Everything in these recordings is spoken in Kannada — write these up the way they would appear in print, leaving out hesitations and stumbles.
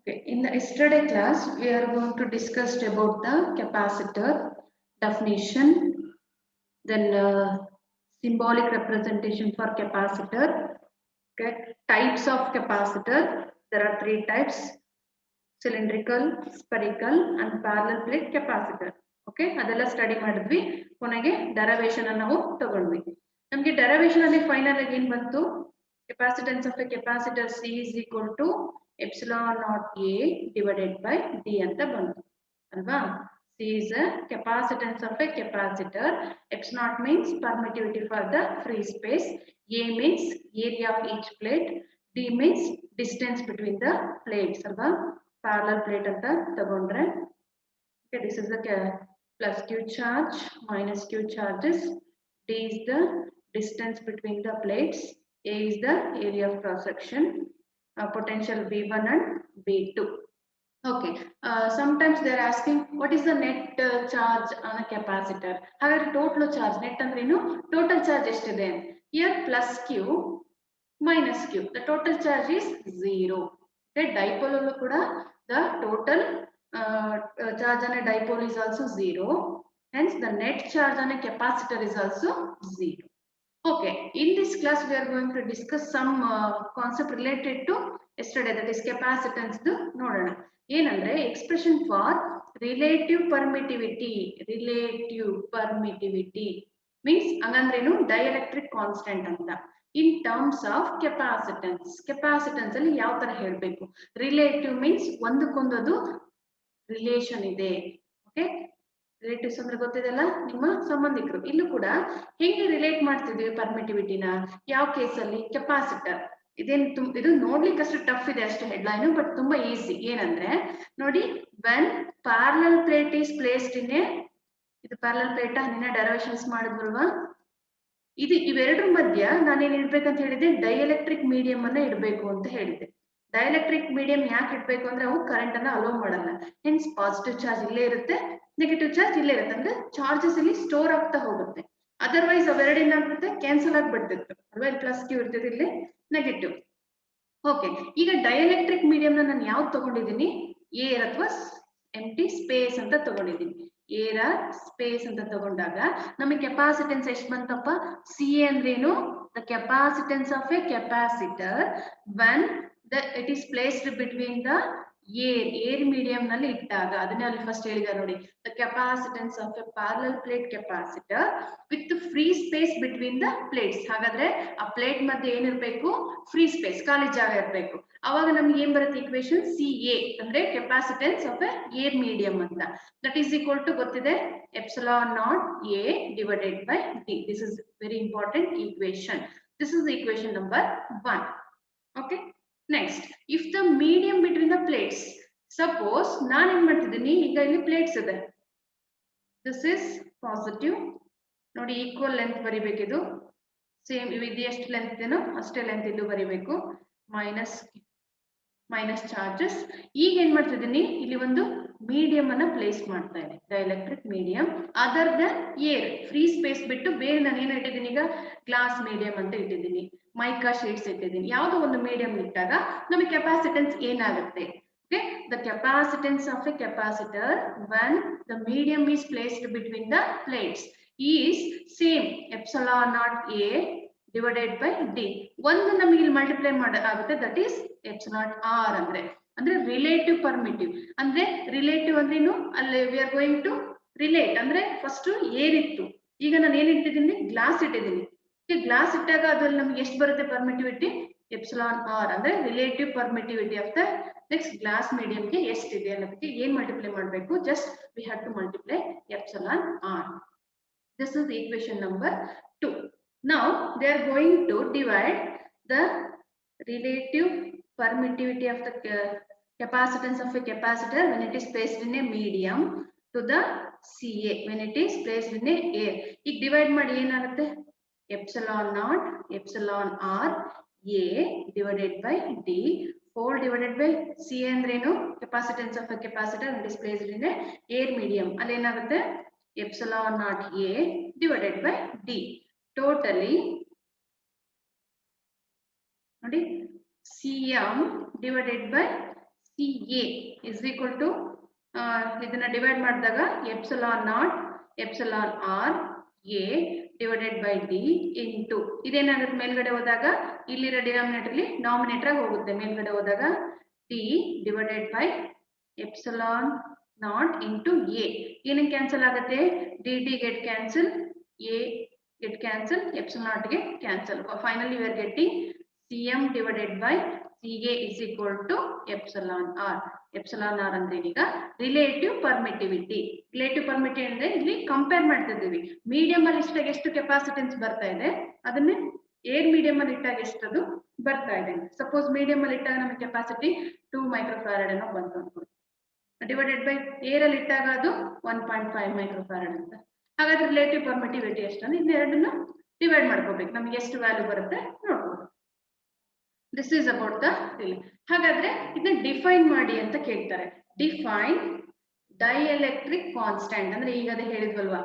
Okay, in the yesterday class, we are going to discuss about the capacitor definition, then symbolic representation for capacitor, okay, types of capacitor. There are three types: cylindrical, spherical, and parallel plate capacitor. Okay, ಅದೆಲ್ಲ ಸ್ಟಡಿ ಮಾಡಿದ್ವಿ. ಕೊನೆಗೆ derivation ಅನ್ನು ನಾವು ತಗೊಂಡ್ವಿ. ನಮಗೆ derivation ಅಲ್ಲಿ ಫೈನಲ್ ಆಗಿ ಏನು ಬಂತು? Capacitance of a capacitor C is equal to epsilon naught A divided by D ಅಂತ ಬಂತು ಅಲ್ವಾ? C is a capacitance of a capacitor. X naught means permittivity for the free space. A means area of each plate. D means distance between the plates ಅಲ್ವಾ? Parallel plate ಅಂತ ತಗೊಂಡ್ರೆ okay, this is the plus Q charge minus Q charges. D is the distance between the plates. A is the area of cross section. Potential V1 and V2. Okay. Sometimes they are asking what is the net charge on a capacitor. However, total charge net andrenu total charge ಎಷ್ಟಿದೆ? Here plus Q minus Q. The total charge is 0. Okay, dipole allu kuda the total charge on a dipole is also 0. Hence, the net charge on a capacitor is also 0. Okay, in this class we are going to discuss some concept related to yesterday, that is capacitance. ನೋಡೋಣ ಏನಂದ್ರೆ expression for relative permittivity. Relative permittivity means ಹಂಗಂದ್ರೇನು dielectric constant ಅಂತ. In terms of capacitance, capacitance ಅಲ್ಲಿ ಯಾವ ತರ ಹೇಳಬೇಕು? Relative means ಒಂದಕ್ಕೊಂದು ರಿಲೇಷನ್ ಇದೆ. ಓಕೆ, ರಿಲೇಟಿವ್ಸ್ ಅಂದ್ರೆ ಗೊತ್ತಿದೆಲ್ಲ, ನಿಮ್ಮ ಸಂಬಂಧಿಕರು. ಇಲ್ಲೂ ಕೂಡ ಹೇಗೆ ರಿಲೇಟ್ ಮಾಡ್ತಿದ್ವಿ ಪರ್ಮಿಟಿವಿಟಿನ? ಯಾವ ಕೇಸಲ್ಲಿ? ಕೆಪಾಸಿಟರ್. ಇದು ನೋಡ್ಲಿಕ್ಕೆ ಅಷ್ಟು ಟಫ್ ಇದೆ ಅಷ್ಟೇ ಹೆಡ್ಲೈನ್, ಬಟ್ ತುಂಬಾ ಈಸಿ. ಏನಂದ್ರೆ ನೋಡಿ, when parallel plate is placed in a, ಇದು ಪ್ಯಾರಲಲ್ ಪ್ಲೇಟ್ ನಿನ್ನ ಡೆರಿವೇಶನ್ಸ್ ಮಾಡಿದ್ವಲ್ವಾ? ಇದು ಇವೆರಡರ ಮಧ್ಯ ನಾನೇನ್ ಇಡ್ಬೇಕಂತ ಹೇಳಿದೆ? ಡೈಎಲೆಕ್ಟ್ರಿಕ್ ಮೀಡಿಯಂ ಅನ್ನ ಇಡಬೇಕು ಅಂತ ಹೇಳಿದೆ. ಡೈಎಲೆಕ್ಟ್ರಿಕ್ ಮೀಡಿಯಂ ಯಾಕೆ ಇಡ್ಬೇಕು ಅಂದ್ರೆ ಅವು ಕರೆಂಟ್ ಅನ್ನ ಅಲೋ ಮಾಡಲ್ಲ. ಹೆನ್ಸ್ ಪಾಸಿಟಿವ್ ಚಾರ್ಜ್ ಇಲ್ಲೇ ಇರುತ್ತೆ, ನೆಗೆಟಿವ್ ಚಾರ್ಜ್ ಇಲ್ಲೇ ಇರುತ್ತೆ. ಅಂದ್ರೆ ಚಾರ್ಜಸ್ ಇಲ್ಲಿ ಸ್ಟೋರ್ ಆಗ್ತಾ ಹೋಗುತ್ತೆ. ಅದರ್ವೈಸ್ ಅವೆರಡು ಏನಾಗುತ್ತೆ? ಕ್ಯಾನ್ಸಲ್ ಆಗ್ಬಿಡ್ತಿತ್ತು ಅಲ್ವಾ? ಇಲ್ಲಿ ಪ್ಲಸ್ ಕ್ಯೂ ಇರ್ತದೆ, ಇಲ್ಲಿ ನೆಗೆಟಿವ್. ಓಕೆ, ಈಗ ಡೈಎಲೆಕ್ಟ್ರಿಕ್ ಮೀಡಿಯಂ ನಾನು ಯಾವ್ದು ತಗೊಂಡಿದ್ದೀನಿ? ಏರ್ ಅಥವಾ ಎಂಟಿ ಸ್ಪೇಸ್ ಅಂತ ತಗೊಂಡಿದ್ದೀನಿ. ಏರ್ ಸ್ಪೇಸ್ ಅಂತ ತಗೊಂಡಾಗ ನಮಗೆ ಕೆಪಾಸಿಟೆನ್ಸ್ ಎಷ್ಟು ಬಂತಪ್ಪ? ಸಿ ಅಂದ್ರೇನು? The capacitance of A capacitor when it is placed between the air medium ನಲ್ಲಿ ಇಟ್ಟಾಗ. ಅದನ್ನೇ ಅಲ್ಲಿ ಫಸ್ಟ್ ಹೇಳಿದ್ದಾರೆ ನೋಡಿ, the capacitance of a parallel plate capacitor with the free space between the plates. ಹಾಗಾದ್ರೆ ಆ ಪ್ಲೇಟ್ ಮಧ್ಯೆ ಏನಿರ್ಬೇಕು? ಫ್ರೀ ಸ್ಪೇಸ್, ಖಾಲಿ ಜಾಗ ಇರಬೇಕು. ಅವಾಗ ನಮ್ಗೆ ಏನ್ ಬರುತ್ತೆ ಇಕ್ವೇಶನ್? CA ಅಂದ್ರೆ capacitance of A air medium ಅಂತ. ದಟ್ ಈಸ್ ಈಕ್ವಲ್ ಟು ಗೊತ್ತಿದೆ, epsilon naught A divided by D. This is very important equation. This is equation number 1. Okay. Next, if the medium between the plates, suppose ನಾನು ಏನ್ ಮಾಡ್ತಿದ್ದೀನಿ, ಈಗ ಇಲ್ಲಿ ಪ್ಲೇಟ್ಸ್ ಇದೆ. ದಿಸ್ ಇಸ್ ಪಾಸಿಟಿವ್ ನೋಡಿ, ಈಕ್ವಲ್ ಲೆಂತ್ ಬರಿಬೇಕಿದು. ಸೇಮ್ ಇದು ಎಷ್ಟು ಲೆಂತ್ ಇದೆನೋ ಅಷ್ಟೇ ಲೆಂತ್ ಇಲ್ಲೂ ಬರಿಬೇಕು. Minus charges. ಈಗ ಏನ್ ಮಾಡ್ತಿದ್ದೀನಿ, ಇಲ್ಲಿ ಒಂದು ಮೀಡಿಯಂ ಅನ್ನ ಪ್ಲೇಸ್ ಮಾಡ್ತಾ ಇದೆ, dielectric medium. Other than air, free space ಬಿಟ್ಟು ಬೇರೆ ನಾನು ಏನ್ ಇಟ್ಟಿದ್ದೀನಿ? ಈಗ ಗ್ಲಾಸ್ ಮೀಡಿಯಂ ಅಂತ ಇಟ್ಟಿದ್ದೀನಿ, ಮೈಕಾ ಶೀಟ್ಸ್ ಇಟ್ಟಿದ್ದೀನಿ. ಯಾವುದೋ ಒಂದು ಮೀಡಿಯಂ ಇಟ್ಟಾಗ ನಮಗೆ ಕೆಪಾಸಿಟೆನ್ಸ್ ಏನಾಗುತ್ತೆ? Okay, the capacitance of a capacitor when the medium is placed between the plates is same epsilon naught A divided by D. ಒಂದು ನಮಗೆ ಇಲ್ಲಿ ಮಲ್ಟಿಪ್ಲೈ ಆಗುತ್ತೆ, ದಟ್ ಈಸ್ ಎಪ್ಸಿಲಾನ್ R. ಅಂದ್ರೆ ರಿಲೇಟಿವ್ ಪರ್ಮಿಟಿವ್. ಅಂದ್ರೆ ರಿಲೇಟಿವ್ ಅಂದ್ರೇನು? ಅಲ್ಲಿ we are going to relate. ಅಂದ್ರೆ ಫಸ್ಟ್ ಏರ್ ಇತ್ತು, ಈಗ ನಾನು ಏನ್ ಇಟ್ಟಿದ್ದೀನಿ? ಗ್ಲಾಸ್ ಇಟ್ಟಿದ್ದೀನಿ. ಗ್ಲಾಸ್ ಇಟ್ಟಾಗ ಅದ್ರಲ್ಲಿ ನಮ್ಗೆ ಎಷ್ಟು ಬರುತ್ತೆ ಪರ್ಮಿಟಿವಿಟಿ? Epsilon R. ಅಂದ್ರೆ relative permittivity of the next glass ಮೀಡಿಯಂಗೆ ಎಷ್ಟಿದೆ ಅನ್ನೋದಕ್ಕೆ ಏನ್ ಮಲ್ಟಿಪ್ಲೈ ಮಾಡಬೇಕು? Just we have to multiply epsilon R. This is equation number 2. Now they are going to divide the relative permittivity of the capacitance of a capacitor when it is placed in a medium to the CA when it is placed in a air. ಈಗ ಡಿವೈಡ್ ಮಾಡಿ ಏನಾಗುತ್ತೆ? Epsilon not epsilon R A divided by D whole divided by C ಅಂದ್ರೇನು? capacitance of a capacitor when it is placed in a air medium. ಅಲ್ಲಿ ಏನಾಗುತ್ತೆ? epsilon naught A divided by D. Totally ನೋಡಿ, CM divided by CA is equal to ಇದನ್ನ ಡಿವೈಡ್ ಮಾಡಿದಾಗ epsilon not epsilon R a divided by D into ಇದೇನಾಗುತ್ತೆ ಮೇಲ್ಗಡೆ ಹೋದಾಗ ಇಲ್ಲಿರೋ ಡಿನಾಮಿನೇಟರ್ಲಿ ನಾಮಿನೇಟರ್ ಆಗಿ ಹೋಗುತ್ತೆ ಮೇಲ್ಗಡೆ ಹೋದಾಗ D divided by epsilon not into A ಏನಕ್ಕೆ ಕ್ಯಾನ್ಸಲ್ ಆಗುತ್ತೆ D D get cancel A get cancel epsilon naught get cancel finally we are getting cm divided by ca is equal to epsilon r ಅಂದ್ರೆ ಈಗ ರಿಲೇಟಿವ್ ಪರ್ಮಿಟಿವಿಟಿ ಅಂದ್ರೆ ಇಲ್ಲಿ ಕಂಪೇರ್ ಮಾಡ್ತಿದ್ದೀವಿ ಮೀಡಿಯಂ ಅಲ್ಲಿ ಇಷ್ಟಾಗ ಎಷ್ಟು ಕೆಪಾಸಿಟೆನ್ಸ್ ಬರ್ತಾ ಇದೆ ಅದನ್ನೇ ಏರ್ ಮೀಡಿಯಂ ಅಲ್ಲಿ ಇಟ್ಟಾಗ ಎಷ್ಟದು ಬರ್ತಾ ಇದೆ ಸಪೋಸ್ ಮೀಡಿಯಂ ಅಲ್ಲಿ ಇಟ್ಟಾಗ ನಮಗೆ ಕೆಪಾಸಿಟಿ 2 ಮೈಕ್ರೋಫಾರಡ್ ಅನ್ನೋ ಬಂತು ಅನ್ಕೊಳ್ಳಿ ಡಿವೈಡೆಡ್ ಬೈ ಏರ್ ಅಲ್ಲಿ ಇಟ್ಟಾಗ ಅದು 1.5 ಮೈಕ್ರೋಫಾರಡ್ ಅಂತ ಹಾಗಾದ್ರೆ ರಿಲೇಟಿವ್ ಪರ್ಮಿಟಿವಿಟಿ ಎಷ್ಟನ್ನು ಇದೆರಡನ್ನ ಡಿವೈಡ್ ಮಾಡ್ಕೋಬೇಕು ನಮಗೆ ಎಷ್ಟು ವ್ಯಾಲ್ಯೂ ಬರುತ್ತೆ ನೋಡ್ಬೋದು this is about the relay ಹಾಗಾದ್ರೆ ಇದನ್ನ ಡಿಫೈನ್ ಮಾಡಿ ಅಂತ ಕೇಳ್ತಾರೆ ಡಿಫೈನ್ ಡೈಎಲೆಕ್ಟ್ರಿಕ್ ಕಾನ್ಸ್ಟೆಂಟ್ ಅಂದ್ರೆ ಈಗ ಅದೇ ಹೇಳಿದ್ವಲ್ವಾ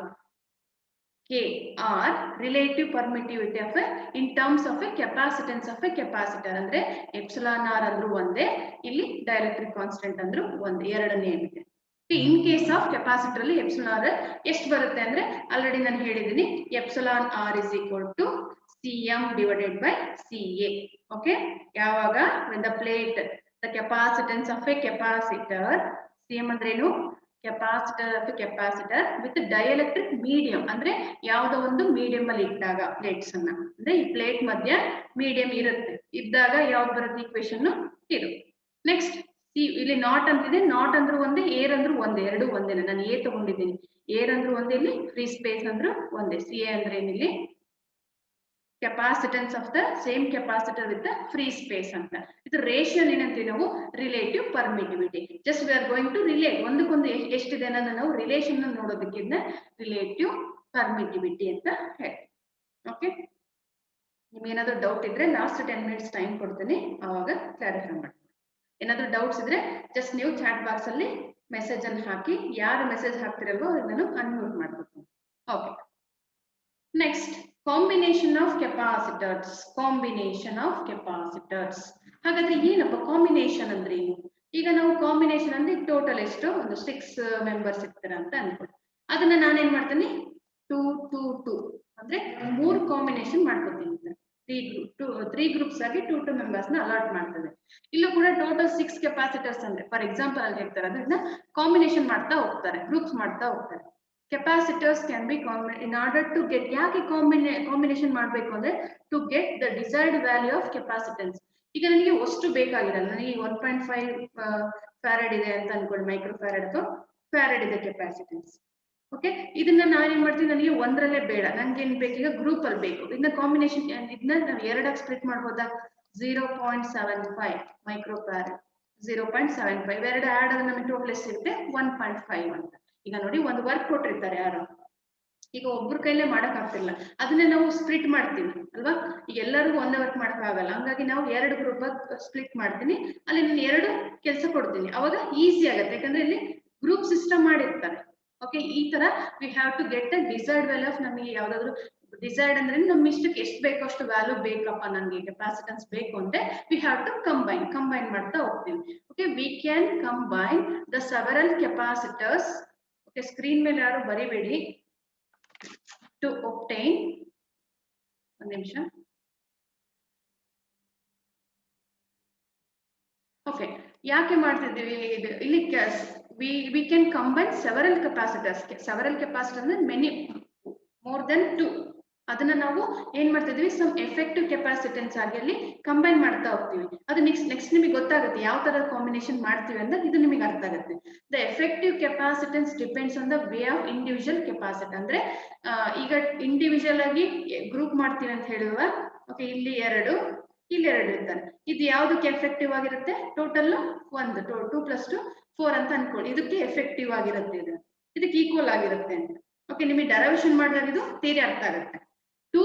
K or relative permittivity of in terms of a capacitance of a capacitor ಅಂದ್ರೆ epsilon r ಅಂದ್ರೂ ಒಂದೇ ಇಲ್ಲಿ ಡೈಎಲೆಕ್ಟ್ರಿಕ್ ಕಾನ್ಸ್ಟೆಂಟ್ ಅಂದ್ರೂ ಒಂದೇ ಎರಡನೇ ಇದೆ ಇನ್ ಕೇಸ್ ಆಫ್ ಕೆಪಾಸಿಟರ್ ಅಲ್ಲಿ ಎಪ್ಸಿಲಾನ್ ಆರ್ ಎಷ್ಟು ಬರುತ್ತೆ ಅಂದ್ರೆ ಆಲ್ರೆಡಿ ನಾನು ಹೇಳಿದ್ದೀನಿ epsilon R is equal to CM divided by CA okay ಯಾವಾಗ when the plate the capacitance of a capacitor CM ಅಂದ್ರೇನು capacitor of capacitor with dielectric medium ಅಂದ್ರೆ ಯಾವುದೋ ಒಂದು ಮೀಡಿಯಂ ಅಲ್ಲಿ ಇಟ್ಟಾಗ ಪ್ಲೇಟ್ಸ್ ಅನ್ನ ಅಂದ್ರೆ ಈ ಪ್ಲೇಟ್ ಮಧ್ಯ ಮೀಡಿಯಂ ಇರುತ್ತೆ ಇದ್ದಾಗ ಯಾವ್ದು ಬರುತ್ತೆ ಈಕ್ವೇಶನ್ ಇದು ನೆಕ್ಸ್ಟ್ ಇಲ್ಲಿ ನಾಟ್ ಅಂತಿದೆ ನಾಟ್ ಅಂದ್ರೂ ಒಂದೇ ಏರ್ ಅಂದ್ರೂ ಒಂದೇ ಎರಡು ಒಂದೇ ನಾನು ಎ ತಗೊಂಡಿದ್ದೀನಿ ಏರ್ ಅಂದ್ರೂ ಒಂದೇ ಇಲ್ಲಿ ಫ್ರೀ ಸ್ಪೇಸ್ ಅಂದ್ರೂ ಒಂದೇ ಸಿ ಎ ಅಂದ್ರೆ ಏನಿಲ್ಲಿ capacitance of the same capacitor with free space ಅಂತ ಇದು ರೇಷಿಯೋ ಏನಂತೀವಿ ನಾವು relative permittivity just we are going to relate ಒಂದಕ್ಕೊಂದು ಎಷ್ಟಿದೆ ಅನ್ನೋದನ್ನ ನಾವು ರಿಲೇಷನ್ ನೋಡೋದಕ್ಕಿಂತ ರಿಲೇಟಿವ್ ಪರ್ಮಿಟಿವಿಟಿ ಅಂತ ಹೇಳ್ತೀವಿ ಓಕೆ ನಿಮ್ಗೆ ಏನಾದ್ರು ಡೌಟ್ ಇದ್ರೆ ಲಾಸ್ಟ್ 10 minutes ಟೈಮ್ ಕೊಡ್ತೀನಿ ಅವಾಗ ಕ್ಲಾರಿಫೈ ಮಾಡಿ ಏನಾದ್ರು ಡೌಟ್ಸ್ ಇದ್ರೆ ಜಸ್ಟ್ ನೀವು ಚಾಟ್ ಬಾಕ್ಸ್ ಅಲ್ಲಿ ಮೆಸೇಜ್ ಅನ್ನು ಹಾಕಿ ಯಾರು ಮೆಸೇಜ್ ಹಾಕ್ತಿರಲ್ವೋ ಅದನ್ನು ಅನ್ಮ್ಯೂಟ್ ಮಾಡ್ಕೊತೀನಿ okay next combination of capacitors ಹಾಗಾದ್ರೆ ಏನಪ್ಪ ಕಾಂಬಿನೇಷನ್ ಅಂದ್ರೆ ಏನು ಈಗ ನಾವು ಕಾಂಬಿನೇಷನ್ ಅಂದ್ರೆ ಟೋಟಲ್ ಎಷ್ಟು ಒಂದು 6 ಮೆಂಬರ್ಸ್ ಇರ್ತಾರೆ ಅಂತ ಅನ್ಕೊಳ್ಳಿ ಅದನ್ನ ನಾನೇನ್ ಮಾಡ್ತೀನಿ 2 ಅಂದ್ರೆ 3 ಕಾಂಬಿನೇಷನ್ ಮಾಡ್ಕೊತೀನಿ 3 ಗ್ರೂಪ್ಸ್ ಆಗಿ 2 ಮೆಂಬರ್ಸ್ ನ ಅಲಾಟ್ ಮಾಡ್ತದೆ ಇಲ್ಲೂ ಕೂಡ ಟೋಟಲ್ 6 ಕೆಪಾಸಿಟರ್ಸ್ ಅಂದ್ರೆ ಫಾರ್ ಎಕ್ಸಾಂಪಲ್ ಅಲ್ಲಿ ಹೇಳ್ತಾರೆ ಅದನ್ನ ಕಾಂಬಿನೇಷನ್ ಮಾಡ್ತಾ ಹೋಗ್ತಾರೆ ಗ್ರೂಪ್ಸ್ ಮಾಡ್ತಾ ಹೋಗ್ತಾರೆ capacitors can be in order to get ಯಾಕೆ ಕಾಂಬಿನೇಷನ್ ಮಾಡಬೇಕು ಅಂದ್ರೆ to get the desired value of capacitance ಈಗ ನನಗೆ ಅಷ್ಟು ಬೇಕಾಗಿರಲ್ಲ ನನಗೆ 1.5 ಫ್ಯಾರಡ್ ಇದೆ ಅಂತ ಅನ್ಕೊಳ್ಳಿ ಮೈಕ್ರೋ ಫ್ಯಾರಡ್ ಅಥವಾ ಫ್ಯಾರಡ್ ಇದೆ ಕೆಪಾಸಿಟೆನ್ಸ್ ಓಕೆ ಇದನ್ನ ನಾನೇನ್ ಮಾಡ್ತೀನಿ ನನಗೆ ಒಂದರಲ್ಲೇ ಬೇಡ ನನ್ಗೆ ಏನ್ ಬೇಕೀಗ ಗ್ರೂಪ್ ಅಲ್ಲಿ ಬೇಕು ಇದನ್ನ ಕಾಂಬಿನೇಷನ್ ಇದನ್ನ ನಾವು ಎರಡಾಗಿ ಸ್ಪ್ಲಿಟ್ ಮಾಡ್ಬೋದಾ 0.75 ಮೈಕ್ರೋ ಫ್ಯಾರಡ್ 0.75 ಎರಡು ಆಡ್ ಆದ್ರೆ ನಮಗೆ ಟೋಟಲ್ ಎಷ್ಟಿರುತ್ತೆ 1.5 ಅಂತ ಈಗ ನೋಡಿ ಒಂದು ವರ್ಕ್ ಕೊಟ್ಟಿರ್ತಾರೆ ಯಾರು ಈಗ ಒಬ್ರ ಕೈಲೇ ಮಾಡಕ್ ಆಗ್ತಿಲ್ಲ ಅದನ್ನ ನಾವು ಸ್ಪ್ಲಿಟ್ ಮಾಡ್ತೀವಿ ಅಲ್ವಾ ಈಗ ಎಲ್ಲರಿಗೂ ಒಂದೇ ವರ್ಕ್ ಮಾಡಕ್ ಆಗಲ್ಲ ಹಂಗಾಗಿ ನಾವು 2 ಗ್ರೂಪ್ ಸ್ಪ್ಲಿಟ್ ಮಾಡ್ತೀನಿ ಅಲ್ಲಿ ನಾನು 2 ಕೆಲಸ ಕೊಡ್ತೀನಿ ಅವಾಗ ಈಸಿ ಆಗುತ್ತೆ ಯಾಕಂದ್ರೆ ಇಲ್ಲಿ ಗ್ರೂಪ್ ಸಿಸ್ಟಮ್ ಮಾಡಿರ್ತಾರೆ ಓಕೆ ಈ ತರ we have to get the desired value of ನಮಗೆ ಯಾವ್ದಾದ್ರು ಡಿಸೈರ್ಡ್ ಅಂದ್ರೆ ನಮ್ಮ ಇಷ್ಟಕ್ಕೆ ಎಷ್ಟು ಬೇಕೋ ಅಷ್ಟು ವ್ಯಾಲ್ಯೂ ಬೇಕಪ್ಪ ನನಗೆ ಕೆಪಾಸಿಟೆನ್ಸ್ ಬೇಕು ಅಂದ್ರೆ ವಿ ಹ್ಯಾವ್ ಟು ಕಂಬೈನ್ ಮಾಡ್ತಾ ಹೋಗ್ತೀವಿ okay we can combine the several capacitors okay screen ಮೇಲೆ ಯಾರು ಬರಿಬೇಡಿ ಟು ಒಬ್ಟೈನ್ ಒಂದು ನಿಮಿಷ ಓಕೆ ಯಾಕೆ ಮಾಡ್ತಿದ್ದೀವಿ ಇಲ್ಲಿ we can combine several capacitors ಅಂದ್ರೆ many more than 2 ಅದನ್ನ ನಾವು ಏನ್ ಮಾಡ್ತಿದ್ವಿ ಸಮ್ ಎಫೆಕ್ಟಿವ್ ಕೆಪಾಸಿಟೆನ್ಸ್ ಆಗಿ ಅಲ್ಲಿ ಕಂಬೈನ್ ಮಾಡ್ತಾ ಹೋಗ್ತೀವಿ ಅದು ನೆಕ್ಸ್ಟ್ ನಿಮಗೆ ಗೊತ್ತಾಗುತ್ತೆ ಯಾವ ತರ ಕಾಂಬಿನೇಷನ್ ಮಾಡ್ತೀವಿ ಅಂತ ಇದು ನಿಮಗೆ ಅರ್ಥ ಆಗುತ್ತೆ the effective capacitance depends on the way of individual capacitor ಅಂದ್ರೆ ಈಗ ಇಂಡಿವಿಜುವಲ್ ಆಗಿ ಗ್ರೂಪ್ ಮಾಡ್ತೀವಿ ಅಂತ ಹೇಳುವ ಓಕೆ ಇಲ್ಲಿ 2 ಇರ್ತಾರೆ ಇದು ಯಾವ್ದಕ್ಕೆ ಎಫೆಕ್ಟಿವ್ ಆಗಿರುತ್ತೆ ಟೋಟಲ್ 1 2 + 2 4 ಅಂತ ಅನ್ಕೊಳ್ಳಿ ಇದಕ್ಕೆ ಎಫೆಕ್ಟಿವ್ ಆಗಿರುತ್ತೆ ಇದಕ್ಕೆ ಈಕ್ವಲ್ ಆಗಿರುತ್ತೆ ಅಂತ ಓಕೆ ನಿಮಗೆ ಡೈರವೇಷನ್ ಮಾಡಿದಾಗ ಇದು ಥಿಯರಿ ಅರ್ಥ ಆಗುತ್ತೆ 2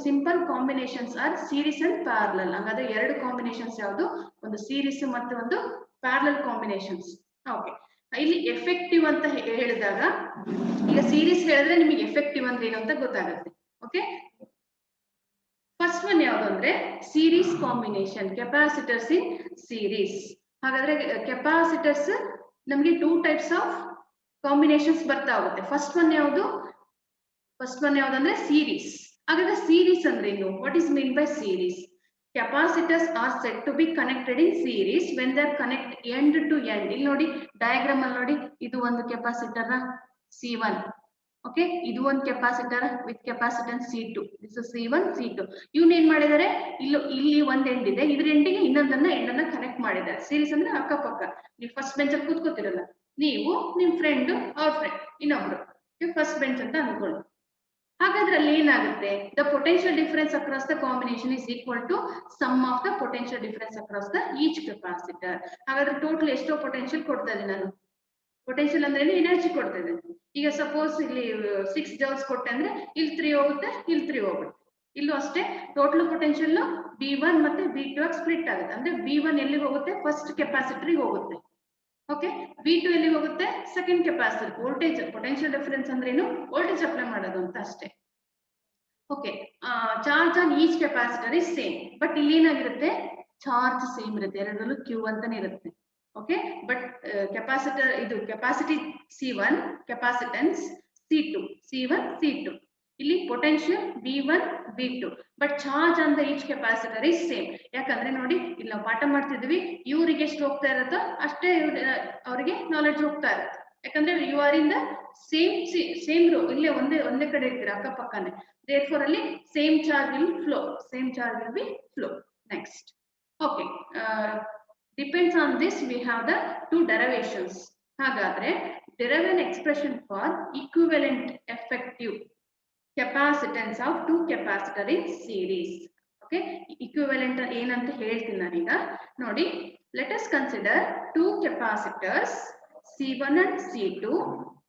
simple combinations are series and parallel ಹಾಗಾದ್ರೆ 2 ಕಾಂಬಿನೇಷನ್ಸ್ ಯಾವುದು ಒಂದು ಸೀರೀಸ್ ಮತ್ತು ಒಂದು ಪ್ಯಾರಲಲ್ ಕಾಂಬಿನೇಷನ್ಸ್ ಓಕೆ ಇಲ್ಲಿ ಎಫೆಕ್ಟಿವ್ ಅಂತ ಹೇಳಿದಾಗ ಈಗ ಸೀರೀಸ್ ಹೇಳಿದ್ರೆ ನಿಮಗೆ ಎಫೆಕ್ಟಿವ್ ಅಂದ್ರೆ ಏನು ಅಂತ ಗೊತ್ತಾಗುತ್ತೆ ಓಕೆ ಫಸ್ಟ್ ಒನ್ ಯಾವುದು ಅಂದ್ರೆ series combination capacitors in series ಹಾಗಾದ್ರೆ ಕೆಪಾಸಿಟರ್ಸ್ ನಮಗೆ 2 ಟೈಪ್ಸ್ ಆಫ್ ಕಾಂಬಿನೇಷನ್ಸ್ ಬರ್ತಾ ಹೋಗುತ್ತೆ. ಫಸ್ಟ್ ಒನ್ ಯಾವ್ದಂದ್ರೆ ಸೀರೀಸ್. ಹಾಗಾದ್ರೆ ಸೀರೀಸ್ ಅಂದ್ರೆ ಏನು? What is mean by series? Capacitors are said to be connected in series when they are connect end to end. ಇಲ್ಲಿ ನೋಡಿ ಡಯಾಗ್ರಾಮ್ ಅಲ್ಲಿ ನೋಡಿ, ಇದು ಒಂದು ಕೆಪಾಸಿಟರ್ C1. ಓಕೆ, ಇದು ಒಂದು capacitor with capacitance C2. This is C1 C2. ಇವನ್ ಏನ್ ಮಾಡಿದ್ದಾರೆ, ಇಲ್ಲಿ ಒಂದ್ ಎಂಡ್ ಇದೆ, ಇದ್ರ ಎಂಡಿಗೆ ಎಂಡನ್ನ ಕನೆಕ್ಟ್ ಮಾಡಿದ್ದಾರೆ. ಸೀರೀಸ್ ಅಂದ್ರೆ ಅಕ್ಕಪಕ್ಕ. ನೀವು ಫಸ್ಟ್ ಬೆಂಚ್ ಅಲ್ಲಿ ಕೂತ್ಕೋತಿರಲ್ಲ, ನೀವು ನಿಮ್ ಫ್ರೆಂಡ್ ಅವ್ರ ಫ್ರೆಂಡ್ ಇನ್ನೊಬ್ರು ಫಸ್ಟ್ ಬೆಂಚ್ ಅಂತ ಅನ್ಕೊಳ್ಳಿ. ಹಾಗಾದ್ರೆ ಅಲ್ಲಿ ಏನಾಗುತ್ತೆ? The potential difference across the combination is equal to sum of the potential difference across the each capacitor. ಹಾಗಾದ್ರೆ ಟೋಟಲ್ ಎಷ್ಟೋ ಪೊಟೆನ್ಶಿಯಲ್ ಕೊಡ್ತಾ ಇದ್ದೀನಿ ನಾನು. ಪೊಟೆನ್ಶಿಯಲ್ ಅಂದ್ರೆ ಎನರ್ಜಿ ಕೊಡ್ತಾ ಇದ್ದೀನಿ. ಈಗ ಸಪೋಸ್ ಇಲ್ಲಿ 6 ಜೌಲ್ಸ್ ಕೊಟ್ಟೆ ಅಂದ್ರೆ ಇಲ್ಲಿ 3 ಹೋಗುತ್ತೆ, ಇಲ್ಲಿ 3 ಹೋಗುತ್ತೆ. ಇಲ್ಲೂ ಅಷ್ಟೇ ಟೋಟಲ್ ಪೊಟೆನ್ಶಿಯಲ್ B1 ಮತ್ತೆ B2 ಆಗಿ ಸ್ಪ್ಲಿಟ್ ಆಗುತ್ತೆ. ಅಂದ್ರೆ B1 ಎಲ್ಲಿಗೆ ಹೋಗುತ್ತೆ? ಫಸ್ಟ್ ಕೆಪಾಸಿಟರ್ಗೆ ಹೋಗುತ್ತೆ. ಓಕೆ, B2 ಎಲ್ಲಿಗೆ ಹೋಗುತ್ತೆ? Second capacitor. Voltage potential difference ಅಂದ್ರೆ ಏನು? ವೋಲ್ಟೇಜ್ ಅಪ್ಲೈ ಮಾಡೋದು ಅಂತ ಅಷ್ಟೇ. Okay, charge on each capacitor is same. But ಇಲ್ಲಿ ಏನಾಗಿರುತ್ತೆ? ಚಾರ್ಜ್ ಸೇಮ್ ಇರುತ್ತೆ, ಎರಡರಲ್ಲೂ Q ಅಂತಾನೆ ಇರುತ್ತೆ. ಓಕೆ, ಬಟ್ ಕೆಪಾಸಿಟರ್ ಇದು capacity C1, capacitance C2, C1 C2. ಇಲ್ಲಿ potential B1 B2, but charge on the each capacitor is same. ಯಾಕಂದ್ರೆ ನೋಡಿ, ಇಲ್ಲಿ ನಾವು ಪಾಠ ಮಾಡ್ತಿದ್ವಿ, ಇವ್ರಿಗೆ ಎಷ್ಟು ಹೋಗ್ತಾ ಇರುತ್ತೋ ಅಷ್ಟೇ ಅವರಿಗೆ ನಾಲೆಡ್ಜ್ ಹೋಗ್ತಾ ಇರುತ್ತೆ. ಯಾಕಂದ್ರೆ you are in the same row, ಇಲ್ಲೇ ಒಂದೇ ಕಡೆ ಇರ್ತೀರ ಅಕ್ಕಪಕ್ಕನೆ. therefore ಅಲ್ಲಿ same charge will be flow. Next, okay, depends on this we have the 2 derivations. ಹಾಗಾದ್ರೆ derive an expression for equivalent effective capacitance of 2 capacitor in series. Okay, equivalent ಏನಂತ ಹೇಳ್ತೀನಿ ನಾನೀಗ. ನೋಡಿ, let us consider 2 capacitors C1 and C2.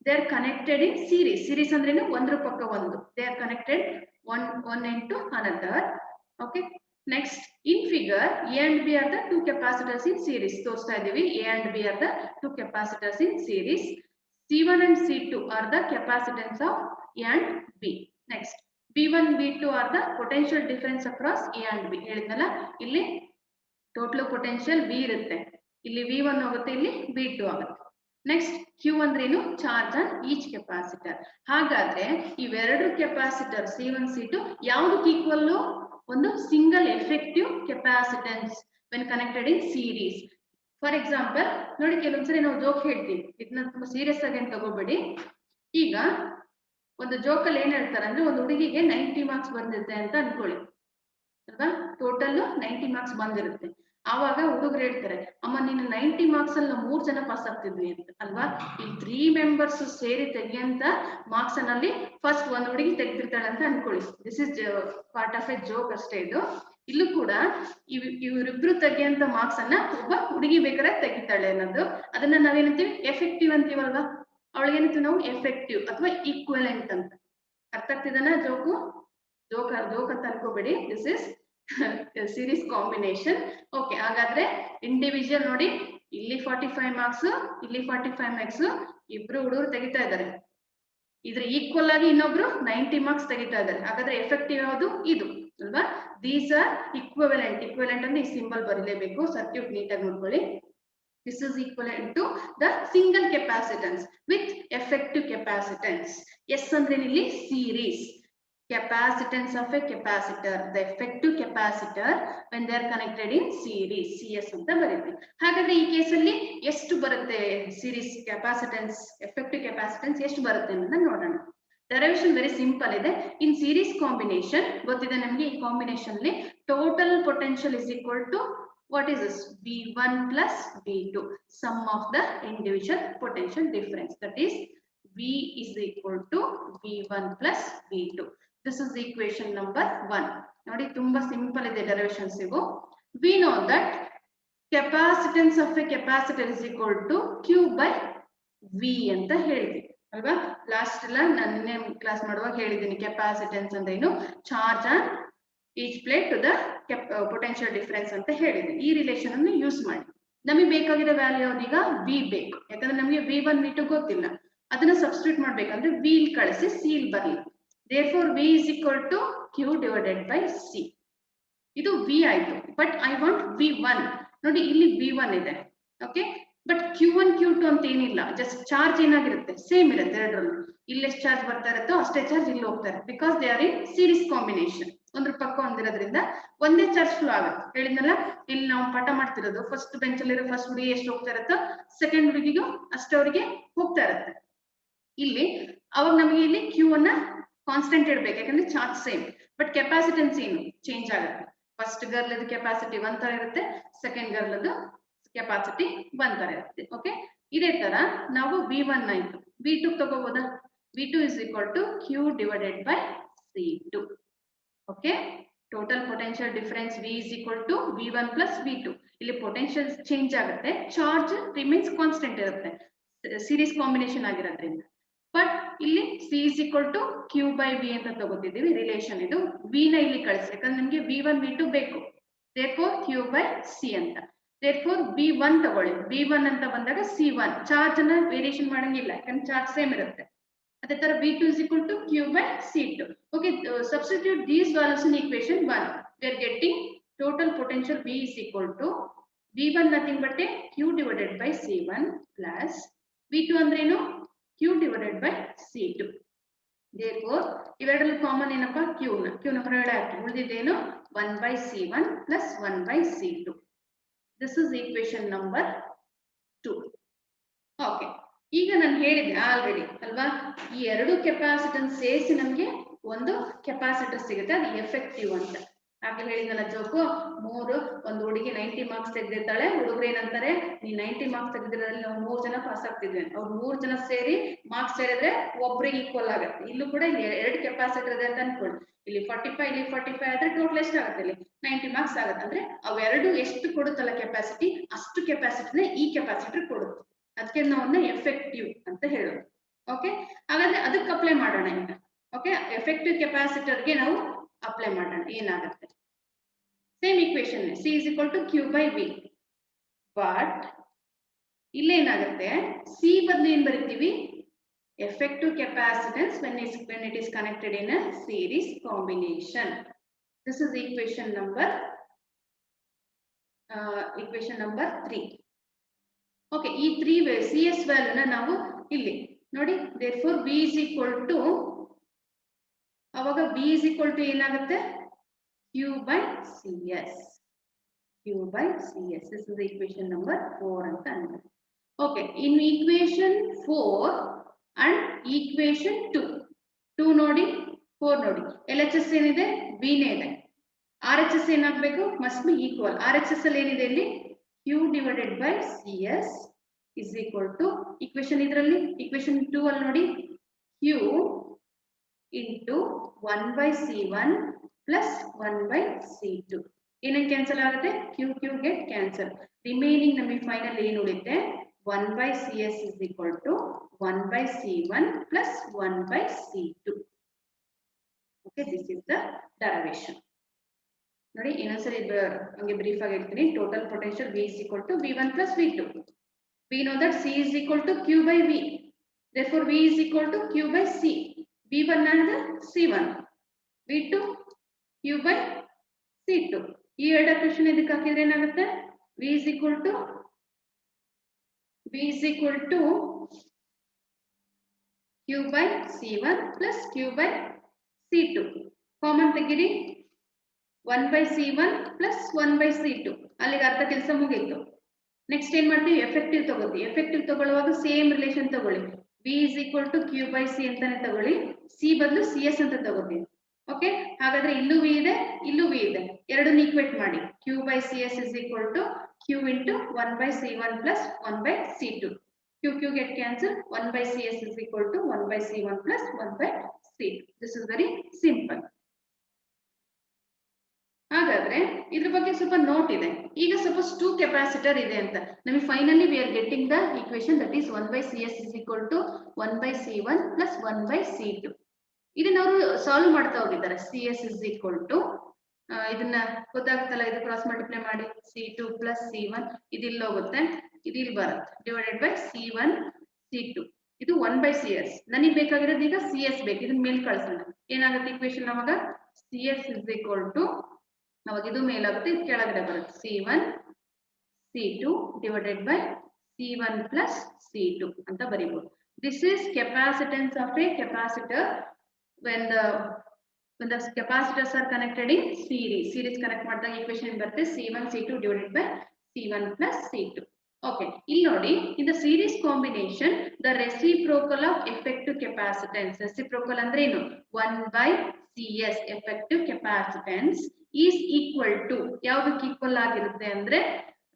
they are connected in series. series ಅಂದ್ರೆ ಏನು? ಒಂದ್ರ ಪಕ್ಕ ಒಂದು. they are connected one into another. Okay, next, in figure A and B are the 2 capacitors in series. ತೋರಿಸ್ತಾ ಇದೀವಿ, A and B are the 2 capacitors in series. C1 and C2 are the capacitance of A and B. Next, B1 B2 are the potential difference across A and B. ಹೇಳಿದ್ನಲ್ಲ, ಇಲ್ಲಿ ಟೋಟಲ್ ಪೊಟೆನ್ಶಿಯಲ್ V ಇರುತ್ತೆ, ಇಲ್ಲಿ V1 ಹೋಗುತ್ತೆ, ಇಲ್ಲಿ V2 ಆಗುತ್ತೆ. ನೆಕ್ಸ್ಟ್, Q ಅಂದ್ರೆ ಏನು? Charge on each capacitor. ಹಾಗಾದ್ರೆ ಇವೆರಡು ಕೆಪಾಸಿಟರ್ C1 C2 ಯಾವ್ದಕ್ಕೆ ಈಕ್ವಲ್? ಒಂದು single effective capacitance when connected in series. For example ನೋಡಿ, ಕೆಲವೊಂದ್ಸರಿ ನಾವು ಜೋಕ್ ಹೇಳ್ತೀವಿ, ಇದನ್ನ ತುಂಬಾ ಸೀರಿಯಸ್ ಆಗಿ ಏನು ತಗೋಬೇಡಿ. ಈಗ ಒಂದು ಜೋಕಲ್ಲಿ ಏನ್ ಹೇಳ್ತಾರೆ ಅಂದ್ರೆ, ಒಂದು ಹುಡುಗಿಗೆ 90 ಮಾರ್ಕ್ಸ್ ಬಂದಿರುತ್ತೆ ಅಂತ ಅನ್ಕೊಳ್ಳಿ ಅಲ್ವಾ? ಟೋಟಲ್ 90 ಮಾರ್ಕ್ಸ್ ಬಂದಿರುತ್ತೆ. ಆವಾಗ ಹುಡುಗರು ಹೇಳ್ತಾರೆ, ಅಮ್ಮ ನೀನು 90 ಮಾರ್ಕ್ಸ್ ಅಲ್ಲಿ 3 ಜನ ಪಾಸ್ ಆಗ್ತಿದ್ವಿ ಅಂತ ಅಲ್ವಾ? ಈ 3 ಮೆಂಬರ್ಸ್ ಸೇರಿ ತೆಗಿಯಂತ ಮಾರ್ಕ್ಸ್ ಅನ್ನಲ್ಲಿ ಫಸ್ಟ್ ಒಂದು ಹುಡುಗಿ ತೆಗೆದಿರ್ತಾಳೆ ಅಂತ ಅನ್ಕೊಳ್ಳಿ. This is part of A joke ಅಷ್ಟೇ ಇದು. ಇಲ್ಲೂ ಕೂಡ ಇವರಿಬ್ರು ತೆಗಿಯಂತ ಮಾರ್ಕ್ಸ್ ಅನ್ನ ಒಬ್ಬ ಹುಡುಗಿ ಬೇಕಾದ್ರೆ ತೆಗಿತಾಳೆ ಅನ್ನೋದು, ಅದನ್ನ ನಾವೇನಂತೀವಿ? ಎಫೆಕ್ಟಿವ್ ಅಂತೀವಲ್ವಾ? ಅವಳಿಗೇನಂತೀವಿ ನಾವು? ಎಫೆಕ್ಟಿವ್ ಅಥವಾ ಈಕ್ವಲೆಂಟ್ ಅಂತ. ಅರ್ಥ ಆಗ್ತಿದನ ಜೋಕು? ಜೋಕ್ ಅಂತ ಅನ್ಕೋಬೇಡಿ, this is series combination. Okay, ಹಾಗಾದ್ರೆ ಇಂಡಿವಿಜುವಲ್ ನೋಡಿ, ಇಲ್ಲಿ 45 ಮಾರ್ಕ್ಸ್, ಇಲ್ಲಿ 45 ಮಾರ್ಕ್ಸ್, ಇಬ್ರು ಹುಡುಗರು ತೆಗಿತಾ ಇದ್ದಾರೆ. ಇದ್ರ ಈಕ್ವಲ್ ಆಗಿ ಇನ್ನೊಬ್ರು 90 ಮಾರ್ಕ್ಸ್ ತೆಗಿತಾ ಇದ್ದಾರೆ. ಹಾಗಾದ್ರೆ ಎಫೆಕ್ಟಿವ್ ಯಾವುದು? ಇದು ಅಲ್ವಾ? These are equivalent. ಇಕ್ವಿವೆಲೆಂಟ್ ಅಂದ್ರೆ ಈ ಸಿಂಬಲ್ ಬರೀಲೇಬೇಕು, ಸರ್ಕ್ಯೂಟ್ ನೀಟಾಗಿ ನೋಡ್ಕೊಳ್ಳಿ. This is equivalent to the single capacitance with effective capacitance. S ಅಂದ್ರೆ ಇಲ್ಲಿ series. Capacitance of a capacitor, the effective capacitor when they are connected in series, CS ಅಂತ ಬರುತ್ತೆ. ಹಾಗಾದ್ರೆ ಈ ಕೇಸಲ್ಲಿ ಎಷ್ಟು ಬರುತ್ತೆ series capacitance, effective capacitance ಎಷ್ಟು ಬರುತ್ತೆ ಅನ್ನೋದನ್ನ ನೋಡೋಣ. Derivation very simple ಇದೆ. In series combination ಗೊತ್ತಿದೆ ನಮಗೆ, ಈ ಕಾಂಬಿನೇಷನ್ ಅಲ್ಲಿ total potential is equal to what is this? V1 plus V2, sum of the individual potential difference, that is V is equal to V1 plus V2. This is equation number 1. ನೋಡಿ, ತುಂಬಾ ಸಿಂಪಲ್ ಇದೆ ಡೆರಿವೇಷನ್ಸ್ ಇವು. We know that capacitance of a capacitor is equal to Q by V ಅಂತ ಹೇಳಿದ್ವಿ ಅಲ್ವಾ? ಲಾಸ್ಟ್ ಎಲ್ಲ ನಾನು ನಿನ್ನೆ ಕ್ಲಾಸ್ ಮಾಡುವಾಗ ಹೇಳಿದ್ದೀನಿ, ಕೆಪಾಸಿಟೆನ್ಸ್ ಅಂದ್ರೆ ಏನು? Charge on each plate to the potential difference ಅಂತ ಹೇಳಿದ್ವಿ. ಈ ರಿಲೇಷನ್ ಅನ್ನು ಯೂಸ್ ಮಾಡಿ ನಮಗೆ ಬೇಕಾಗಿರೋ ವ್ಯಾಲ್ಯೂ ಯಾವ್ದೀಗ? V ಬೇಕು. ಯಾಕಂದ್ರೆ ನಮಗೆ V1 V2 ಗೊತ್ತಿಲ್ಲ, ಅದನ್ನ ಸಬ್ಸ್ಟಿಟ್ಯೂಟ್ ಮಾಡ್ಬೇಕಂದ್ರೆ V ಕಳಿಸಿ C ಬರಲಿ. Therefore V is equal to Q divided by C. ಇದು V ಆಯ್ತು. But I want V1. ನೋಡಿ, ಇಲ್ಲಿ V1 ಇದೆ, ಓಕೆ. ಬಟ್ Q1 Q2 ಅಂತ ಏನಿಲ್ಲ, ಜಸ್ಟ್ ಚಾರ್ಜ್ ಏನಾಗಿರುತ್ತೆ ಸೇಮ್ ಇರುತ್ತೆ ಎರಡರಲ್ಲೂ. ಇಲ್ಲಿ ಎಷ್ಟು ಚಾರ್ಜ್ ಬರ್ತಾ ಇರುತ್ತೋ ಅಷ್ಟೇ ಚಾರ್ಜ್ ಇಲ್ಲಿ ಹೋಗ್ತಾರೆ, because they are in series combination. ಒಂದ್ರ ಪಕ್ಕ ಒಂದಿರೋದ್ರಿಂದ ಒಂದೇ ಚಾರ್ಜ್ ಫ್ಲೋ ಆಗುತ್ತೆ. ಹೇಳಿದ್ನಲ್ಲ, ಇಲ್ಲಿ ನಾವು ಪಾಠ ಮಾಡ್ತಿರೋದು ಫಸ್ಟ್ ಬೆಂಚ್ ಅಲ್ಲಿರೋ ಫಸ್ಟ್ ಹುಡುಗಿ ಎಷ್ಟು ಹೋಗ್ತಾ ಇರುತ್ತೋ ಸೆಕೆಂಡ್ ಹುಡುಗಿಗೂ ಅಷ್ಟೇ ಅವರಿಗೆ ಹೋಗ್ತಾ ಇರುತ್ತೆ. ಇಲ್ಲಿ ಅವಾಗ ನಮಗೆ ಇಲ್ಲಿ Q ಅನ್ನ ಕಾನ್ಸ್ಟೆಂಟ್ ಇಡ್ಬೇಕು, ಯಾಕಂದ್ರೆ ಚಾರ್ಜ್ ಸೇಮ್. ಬಟ್ ಕೆಪಾಸಿಟೆನ್ಸ್ ಏನು ಚೇಂಜ್ ಆಗುತ್ತೆ. ಫಸ್ಟ್ ಗರ್ಲ್ ಕೆಪಾಸಿಟಿ ಒಂದ್ ತರ ಇರುತ್ತೆ, ಸೆಕೆಂಡ್ ಗರ್ಲ್ ಕೆಪಾಸಿಟಿ ಒಂದ್ ತರ ಇರುತ್ತೆ. ಓಕೆ, ಇದೇ ತರ ನಾವು V1 ಆಯ್ತು, V2 ತಗೋಬೋದಾ? V2 is equal to Q divided by C2. Okay, total potential difference V is equal to V1 plus V2. ಇಲ್ಲಿ ಪೊಟೆನ್ಶಿಯಲ್ ಚೇಂಜ್ ಆಗುತ್ತೆ, ಚಾರ್ಜ್ ರಿಮೇನ್ಸ್ ಕಾನ್ಸ್ಟೆಂಟ್ ಇರುತ್ತೆ ಸೀರೀಸ್ ಕಾಂಬಿನೇಷನ್ ಆಗಿರೋದ್ರಿಂದ. ಬಟ್ ಇಲ್ಲಿ C is equal to Q by V ಅಂತ ತಗೋತಿದ್ದೀವಿ ರಿಲೇಷನ್. ಇದು V ನ ಇಲ್ಲಿ ಕಳಿಸಿ, ಯಾಕಂದ್ರೆ ನಮಗೆ V1 V2 ಬೇಕು. therefore Q by C ಅಂತ. therefore V1 ತಗೊಳ್ಳಿ, V1 ಅಂತ ಬಂದಾಗ C1 ಚಾರ್ಜ್ ಅನ್ನ ವೇರಿಯೇಷನ್ ಮಾಡಂಗಿಲ್ಲ, ಯಾಕಂದ್ರೆ ಚಾರ್ಜ್ ಸೇಮ್ ಇರುತ್ತೆ. ಅದೇ ತರ V2 is equal to Q by C2. Okay, substitute these values in equation 1. We are getting total potential V is equal to V1 nothing but Q divided by C1 plus V2 ಅಂದ್ರೇನು Q divided by C2. therefore ಇವೆರಡರಲ್ಲಿ ಕಾಮನ್ ಏನಪ್ಪಾ Q ನ ಹೊರಗಡೆ ಹಾಕಿ ಉಳಿದಿದ್ದೇನು 1 by C1 plus 1 by C2. This is equation number 2. Okay, ಈಗ ನಾನು ಹೇಳಿದೆ ಆಲ್ರೆಡಿ ಅಲ್ವಾ, ಈ ಎರಡು ಕೆಪಾಸಿಟನ್ಸ್ ಸೇರಿಸಿ ನಮಗೆ ಒಂದು ಕೆಪಾಸಿಟರ್ ಸಿಗುತ್ತೆ, ಅದು ಎಫೆಕ್ಟಿವ್ ಅಂತ. ಆಗ್ಲೇ ಹೇಳಿದ್ನಲ್ಲ ಜೋಕು, ಒಂದು ಹುಡುಗಿ 90 ಮಾರ್ಕ್ಸ್ ತೆಗೆದಿರ್ತಾಳೆ, ಹುಡುಗರು ಏನಂತಾರೆ, ನೀ 90 ಮಾರ್ಕ್ಸ್ ತೆಗೆದಿರೋದ್ರಲ್ಲಿ ನಾವು 3 ಜನ ಪಾಸ್ ಆಗ್ತಿದ್ವಿ. ಅವ್ರು 3 ಜನ ಸೇರಿ ಮಾರ್ಕ್ಸ್ ಸೇರಿದ್ರೆ ಒಬ್ರಿಗೆ ಈಕ್ವಲ್ ಆಗುತ್ತೆ. ಇಲ್ಲೂ ಕೂಡ ಇಲ್ಲಿ 2 ಕೆಪಾಸಿಟರ್ ಇದೆ ಅಂತ ಅನ್ಕೊಳ್ಳಿ, ಇಲ್ಲಿ 45 ಇಲ್ಲಿ 45 ಆದ್ರೆ ಟೋಟಲ್ ಎಷ್ಟಾಗುತ್ತೆ, ಇಲ್ಲಿ 90 ಮಾರ್ಕ್ಸ್ ಆಗುತ್ತೆ. ಅಂದ್ರೆ ಅವೆರಡು ಎಷ್ಟು ಕೊಡುತ್ತಲ್ಲ ಕೆಪಾಸಿಟಿ, ಅಷ್ಟು ಕೆಪಾಸಿಟಿನ ಈ ಕೆಪಾಸಿಟರ್ ಕೊಡುತ್ತೆ. ಅದಕ್ಕೆ ನಾವು ಎಫೆಕ್ಟಿವ್ ಅಂತ ಹೇಳೋದು. ಓಕೆ, ಹಾಗಾದ್ರೆ ಅದಕ್ಕೆ ಅಪ್ಲೈ ಮಾಡೋಣ ಈಗ. ಓಕೆ, ಎಫೆಕ್ಟಿವ್ ಕೆಪಾಸಿಟರ್ಗೆ ನಾವು ಅಪ್ಲೈ ಮಾಡೋಣ. ಏನಾಗುತ್ತೆ same equation, C is equal to Q by V. But ಇಲ್ಲೇನಾಗುತ್ತೆ, C ಬದಲು ಏನ್ ಬರಿತೀವಿ, effective capacitance when it is connected in a series combination. This is equation number 3. Okay, ಈ 3 CS ವ್ಯಾಲ್ಯೂನ ನಾವು ಇಲ್ಲಿ ನೋಡಿ, therefore V is equal to, ಅವಾಗ V is equal to ಏನಾಗುತ್ತೆ Q by CS. Q by CS. This is equation number 4 ಅಂತ ಅಂದ್ರೆ. Okay, in equation 4 and equation 2 ನೋಡಿ, 4 ನೋಡಿ, LHS ಏನಿದೆ V ನೇ ಇದೆ, RHS ಏನಾಗಬೇಕು must be equal. RHS ಅಲ್ಲಿ ಏನಿದೆ ಇಲ್ಲಿ Q divided by CS is equal to, equation ಇದರಲ್ಲಿ equation 2 ಅಲ್ಲಿ ನೋಡಿ, Q into 1 by C1 plus 1 by C2. ಏನೇನು ಕ್ಯಾನ್ಸಲ್ ಆಗುತ್ತೆ, Q get cancel. ರಿಮೈನಿಂಗ್ ನಮಗೆ ಫೈನಲ್ ಏನು ಉಳಿಯುತ್ತೆ, 1 by CS is equal to 1 by C1 plus 1 by C2. Okay, this is the derivation. ನೋಡಿ ಇನ್ನೊಂದ್ಸರಿ ಹಂಗೆ ಬ್ರೀಫ್ ಆಗಿ ಹೇಳ್ತೀನಿ. Total potential V is equal to V1 plus V2. We know that C is equal to Q by V. Therefore V is equal to Q by C. V1 and C1. V2 Q by C2. ಈ ಎರಡು ಕ್ವೆಶ್ಚನ್ ಇದಕ್ಕೆ ಹಾಕಿದ್ರೆ ಏನಾಗುತ್ತೆ, V is equal to Q by C1 plus Q by C2. Common ತೆಗಿರಿ, 1 by C1 plus 1 by C2. ಅಲ್ಲಿಗೆ ಅರ್ಧ ಕೆಲಸ ಮುಗಿಯಿತು. ನೆಕ್ಸ್ಟ್ ಏನ್ ಮಾಡ್ತೀವಿ, ಎಫೆಕ್ಟಿವ್ ತಗೋತೀವಿ. ಎಫೆಕ್ಟಿವ್ ತಗೊಳ್ಳುವಾಗ ಸೇಮ್ ರಿಲೇಷನ್ ತಗೊಳ್ಳಿ, V is equal to Q by C ಅಂತಾನೆ ತಗೊಳ್ಳಿ, C ಬದಲು CS ಅಂತ ತಗೋತೀವಿ. ಓಕೆ, ಹಾಗಾದ್ರೆ ಇಲ್ಲೂ V ಇದೆ, ಇಲ್ಲೂ V ಇದೆ, ಎರಡನ್ನು ಈಕ್ವೇಟ್ ಮಾಡಿ. Q by CS is equal to Q into 1 by C1 plus 1 by C2. Q get cancel, 1 by CS is equal to 1 by C1 plus 1 by C2. This is very simple. ಹಾಗಾದ್ರೆ ಇದ್ರ ಬಗ್ಗೆ ಸ್ವಲ್ಪ ನೋಟ್ ಇದೆ. ಈಗ ಸಪೋಸ್ 2 ಕೆಪಾಸಿಟರ್ ಇದೆ ಅಂತ ನಮಗೆ finally we are getting the equation that is 1 by CS is equal to 1 by C1 plus 1 by C2. ಇದನ್ನ ಅವರು ಸಾಲ್ವ್ ಮಾಡ್ತಾ ಹೋಗಿದ್ದಾರೆ. CS is equal to ಇದನ್ನ ಗೊತ್ತಾಗುತ್ತಲ್ಲ, ಇದು ಕ್ರಾಸ್ ಮಲ್ಟಿಪ್ಲೈ ಮಾಡಿ C2 plus C1, ಇದು ಇಲ್ಲಿ ಹೋಗುತ್ತೆ, ಇದು ಇಲ್ಲಿ ಬರುತ್ತೆ, ಡಿವೈಡೆಡ್ ಬೈ C1 C2. ಇದು 1 by CS. ನನಗೆ ಬೇಕಾಗಿರೋದು ಈಗ CS ಬೇಕು, ಇದನ್ನ ಮೇಲೆ ಕಳಿಸೋಣ. ಏನಾಗುತ್ತೆ ಈಕ್ವೇಶನ್ ಅವಾಗ, CS is equal to, ಅವಾಗ ಇದು ಮೇಲಾಗುತ್ತೆ, ಇದು ಕೆಳಗಡೆ ಬರುತ್ತೆ, C1 C2 divided by C1 plus C2 ಅಂತ ಬರೀಬಹುದು. This is capacitance of a capacitor when the capacitors are connected in series. Series connect ಮಾಡಿದಾಗ equation ಬರುತ್ತೆ C1 C2 divided by C1 plus C2. Okay, ಇಲ್ಲಿ ನೋಡಿ in the series combination the reciprocal of effective capacitance. Reciprocal ಅಂದ್ರೆ ಏನು? 1 by CS effective capacitance is equal to ಯಾವುದಕ್ಕೆ equal ಆಗಿರುತ್ತೆ ಅಂದ್ರೆ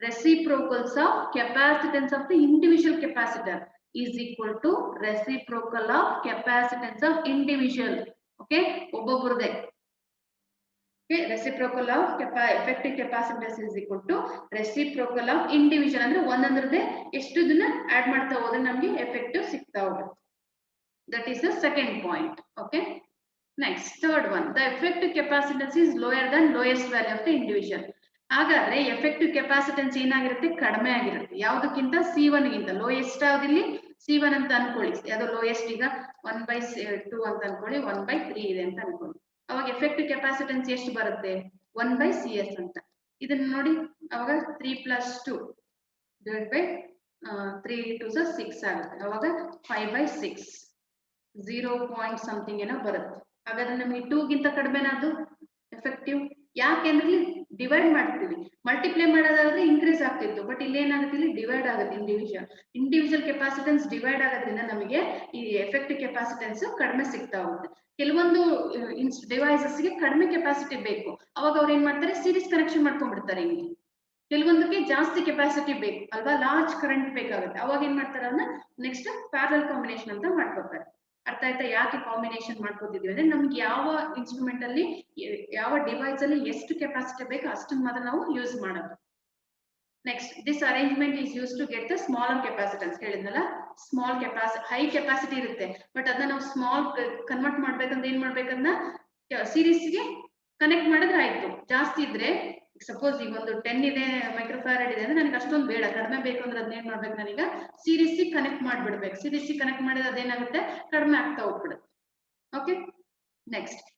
reciprocals of capacitance of the individual capacitor is equal to reciprocal of capacitance of individual. Okay, ಒಬ್ಬೊಬ್ಬರದೇ. Okay, reciprocal of effective capacitance is equal to reciprocal of individual ಅಂದ್ರೆ ಒಂದೊಂದರದೇ ಎಷ್ಟು ಇದನ್ನ ಆಡ್ ಮಾಡ್ತಾ ಹೋದ್ರೆ ನಮಗೆ ಎಫೆಕ್ಟಿವ್ ಸಿಗ್ತಾ ಹೋಗುತ್ತೆ. That is the second point. Okay, next third one, the effective capacitance is lower than lowest value of the individual. ಹಾಗಾದ್ರೆ ಎಫೆಕ್ಟಿವ್ ಕೆಪಾಸಿಟೆನ್ಸ್ ಏನಾಗಿರುತ್ತೆ? ಕಡಿಮೆ ಆಗಿರುತ್ತೆ. ಯಾವುದಕ್ಕಿಂತ C1 ಗಿಂತ ಲೋಯೆಸ್ಟ್ ಯಾವ್ದಿಲ್ಲಿ C1 ಅಂತ ಅನ್ಕೊಳ್ಳಿ. ಯಾವ್ದು ಲೋಯೆಸ್ಟ್ ಈಗ 1/2 ಅಂತ ಅನ್ಕೊಳ್ಳಿ, 1/3 ಇದೆ ಅಂತ ಅನ್ಕೊಳ್ಳಿ. ಅವಾಗ ಎಫೆಕ್ಟಿವ್ ಕೆಪಾಸಿಟೆನ್ಸ್ ಎಷ್ಟು ಬರುತ್ತೆ? 1/CS ಅಂತ. ಇದನ್ನ ನೋಡಿ ಅವಾಗ 3 + 2 divided by 3 × 2 = 6 ಆಗುತ್ತೆ. ಅವಾಗ 5/6 0 ಪಾಯಿಂಟ್ ಸಮಥಿಂಗ್ ಏನೋ ಬರುತ್ತೆ. ಹಾಗಾದ್ರೆ ನಮಗೆ 2 ಗಿಂತ ಕಡಿಮೆನಾದ್ದು ಎಫೆಕ್ಟಿವ್. ಯಾಕೆಂದ್ರೆ ಡಿವೈಡ್ ಮಾಡ್ತೀವಿ, ಮಲ್ಟಿಪ್ಲೈ ಮಾಡೋದಾದ್ರೆ ಇನ್ಕ್ರೀಸ್ ಆಗ್ತಿತ್ತು, ಬಟ್ ಇಲ್ಲಿ ಏನಾಗುತ್ತೆ? ಇಲ್ಲಿ ಡಿವೈಡ್ ಆಗುತ್ತೆ. ಇಂಡಿವಿಜುವಲ್ ಕೆಪಾಸಿಟೆನ್ಸ್ ಡಿವೈಡ್ ಆಗೋದ್ರಿಂದ ನಮಗೆ ಈ ಎಫೆಕ್ಟಿವ್ ಕೆಪಾಸಿಟೆನ್ಸ್ ಕಡಿಮೆ ಸಿಗ್ತಾ ಹೋಗುತ್ತೆ. ಕೆಲವೊಂದು ಡಿವೈಸಸ್ಗೆ ಕಡಿಮೆ ಕೆಪಾಸಿಟಿ ಬೇಕು, ಅವಾಗ ಅವ್ರು ಏನ್ ಮಾಡ್ತಾರೆ? ಸೀರೀಸ್ ಕನೆಕ್ಷನ್ ಮಾಡ್ಕೊಂಡ್ಬಿಡ್ತಾರೆ. ಹಿಂಗೆ ಕೆಲವೊಂದಕ್ಕೆ ಜಾಸ್ತಿ ಕೆಪಾಸಿಟಿ ಬೇಕು ಅಲ್ವಾ, ಲಾರ್ಜ್ ಕರೆಂಟ್ ಬೇಕಾಗುತ್ತೆ, ಅವಾಗ ಏನ್ ಮಾಡ್ತಾರೆ? ಅದನ್ನ ನೆಕ್ಸ್ಟ್ ಪ್ಯಾರಲಲ್ ಕಾಂಬಿನೇಷನ್ ಅಂತ ಮಾಡ್ಕೊತಾರೆ. ಅರ್ಥ ಆಯ್ತಾ? ಯಾಕೆ ಕಾಂಬಿನೇಷನ್ ಮಾಡ್ಕೋತಿದ್ವಿ ಅಂದ್ರೆ ನಮ್ಗೆ ಯಾವ ಇನ್ಸ್ಟ್ರೂಮೆಂಟ್ ಅಲ್ಲಿ ಯಾವ ಡಿವೈಸ್ ಅಲ್ಲಿ ಎಷ್ಟು ಕೆಪಾಸಿಟಿ ಬೇಕು ಅಷ್ಟನ್ನ ಮಾತ್ರ ನಾವು ಯೂಸ್ ಮಾಡೋದು. Next, this arrangement is use to get the smaller capacitance. ಹೇಳಿದ್ನಲ್ಲ, ಸ್ಮಾಲ್ ಕೆಪಾಸಿಟಿ ಹೈ ಕೆಪಾಸಿಟಿ ಇರುತ್ತೆ, ಬಟ್ ಅದನ್ನ ನಾವು ಸ್ಮಾಲ್ ಕನ್ವರ್ಟ್ ಮಾಡ್ಬೇಕಂದ್ರೆ ಏನ್ ಮಾಡ್ಬೇಕಂದ್ರೆ ಸೀರೀಸ್ಗೆ ಕನೆಕ್ಟ್ ಮಾಡಿದ್ರೆ ಆಯ್ತು. ಜಾಸ್ತಿ ಇದ್ರೆ ಸಪೋಸ್ ಈಗ ಒಂದು 10 ಇದೆ ಮೈಕ್ರೋಫ್ಯಾರಡ್ ಇದೆ ಅಂದ್ರೆ ನನಗೆ ಅಷ್ಟೊಂದು ಬೇಡ, ಕಡಿಮೆ ಬೇಕು ಅಂದ್ರೆ ಅದನ್ನೇನ್ ಮಾಡ್ಬೇಕು? ನಾನೀಗ ಸೀರೀಸ್ ಕನೆಕ್ಟ್ ಮಾಡ್ಬಿಡ್ಬೇಕು. ಸೀರೀಸ್ ಕನೆಕ್ಟ್ ಮಾಡಿದ್ರೆ ಅದೇನಾಗುತ್ತೆ? ಕಡಿಮೆ ಆಗ್ತಾ ಹೋಗ್ಬಿಡುತ್ತೆ. ಓಕೆ, ನೆಕ್ಸ್ಟ್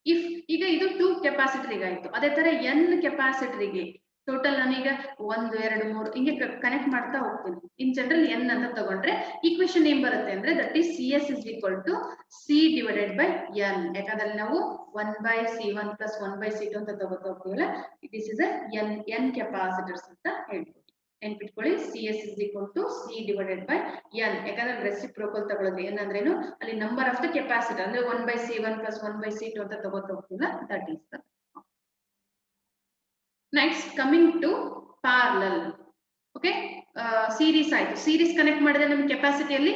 ಈಗ ಇದು 2 ಕೆಪಾಸಿಟರಿಗೆ ಆಯ್ತು. ಅದೇ ತರ n ಕೆಪಾಸಿಟರಿಗೆ ಟೋಟಲ್ ನಾನೀಗ 1 2 3 ಹಿಂಗೆ ಕನೆಕ್ಟ್ ಮಾಡ್ತಾ ಹೋಗ್ತೀನಿ. ಇನ್ ಜನರಲ್ n ಅಂತ ತಗೊಂಡ್ರೆ ಈಕ್ವೇಶನ್ ಏನ್ ಬರುತ್ತೆ ಅಂದ್ರೆ that is CS is equal to C divided by n. ಯಾಕಂದ್ರೆ ನಾವು 1/C1 plus 1/C2 ಅಂತ ತಗೋತಾ ಹೋಗ್ತೀವಲ್ಲ, ದಿಸ್ ಇಸ್ n ಕೆಪಾಸಿಟರ್ಸ್ ಅಂತ ಹೇಳ್ಬೋದು. ನೆನ್ಪಿಟ್ಕೊಳ್ಳಿ, CS is equal to C divided by n. ಯಾಕಂದ್ರೆ ರೆಸಿಪ್ರೋಕಲ್ ತಗೊಳ್ಳೋದು n ಅಂದ್ರೇನು? ಅಲ್ಲಿ ನಂಬರ್ ಆಫ್ ದ ಕೆಪಾಸಿಟರ್ ಅಂದ್ರೆ 1/C1 plus 1/C2 ಅಂತ ತಗೋತಾ ಹೋಗ್ತೀವಲ್ಲ, that is the. Next coming to parallel. Okay, series ಆಯ್ತು. ಸೀರೀಸ್ ಕನೆಕ್ಟ್ ಮಾಡಿದ್ರೆ ನಮ್ಗೆ ಕೆಪಾಸಿಟಿಯಲ್ಲಿ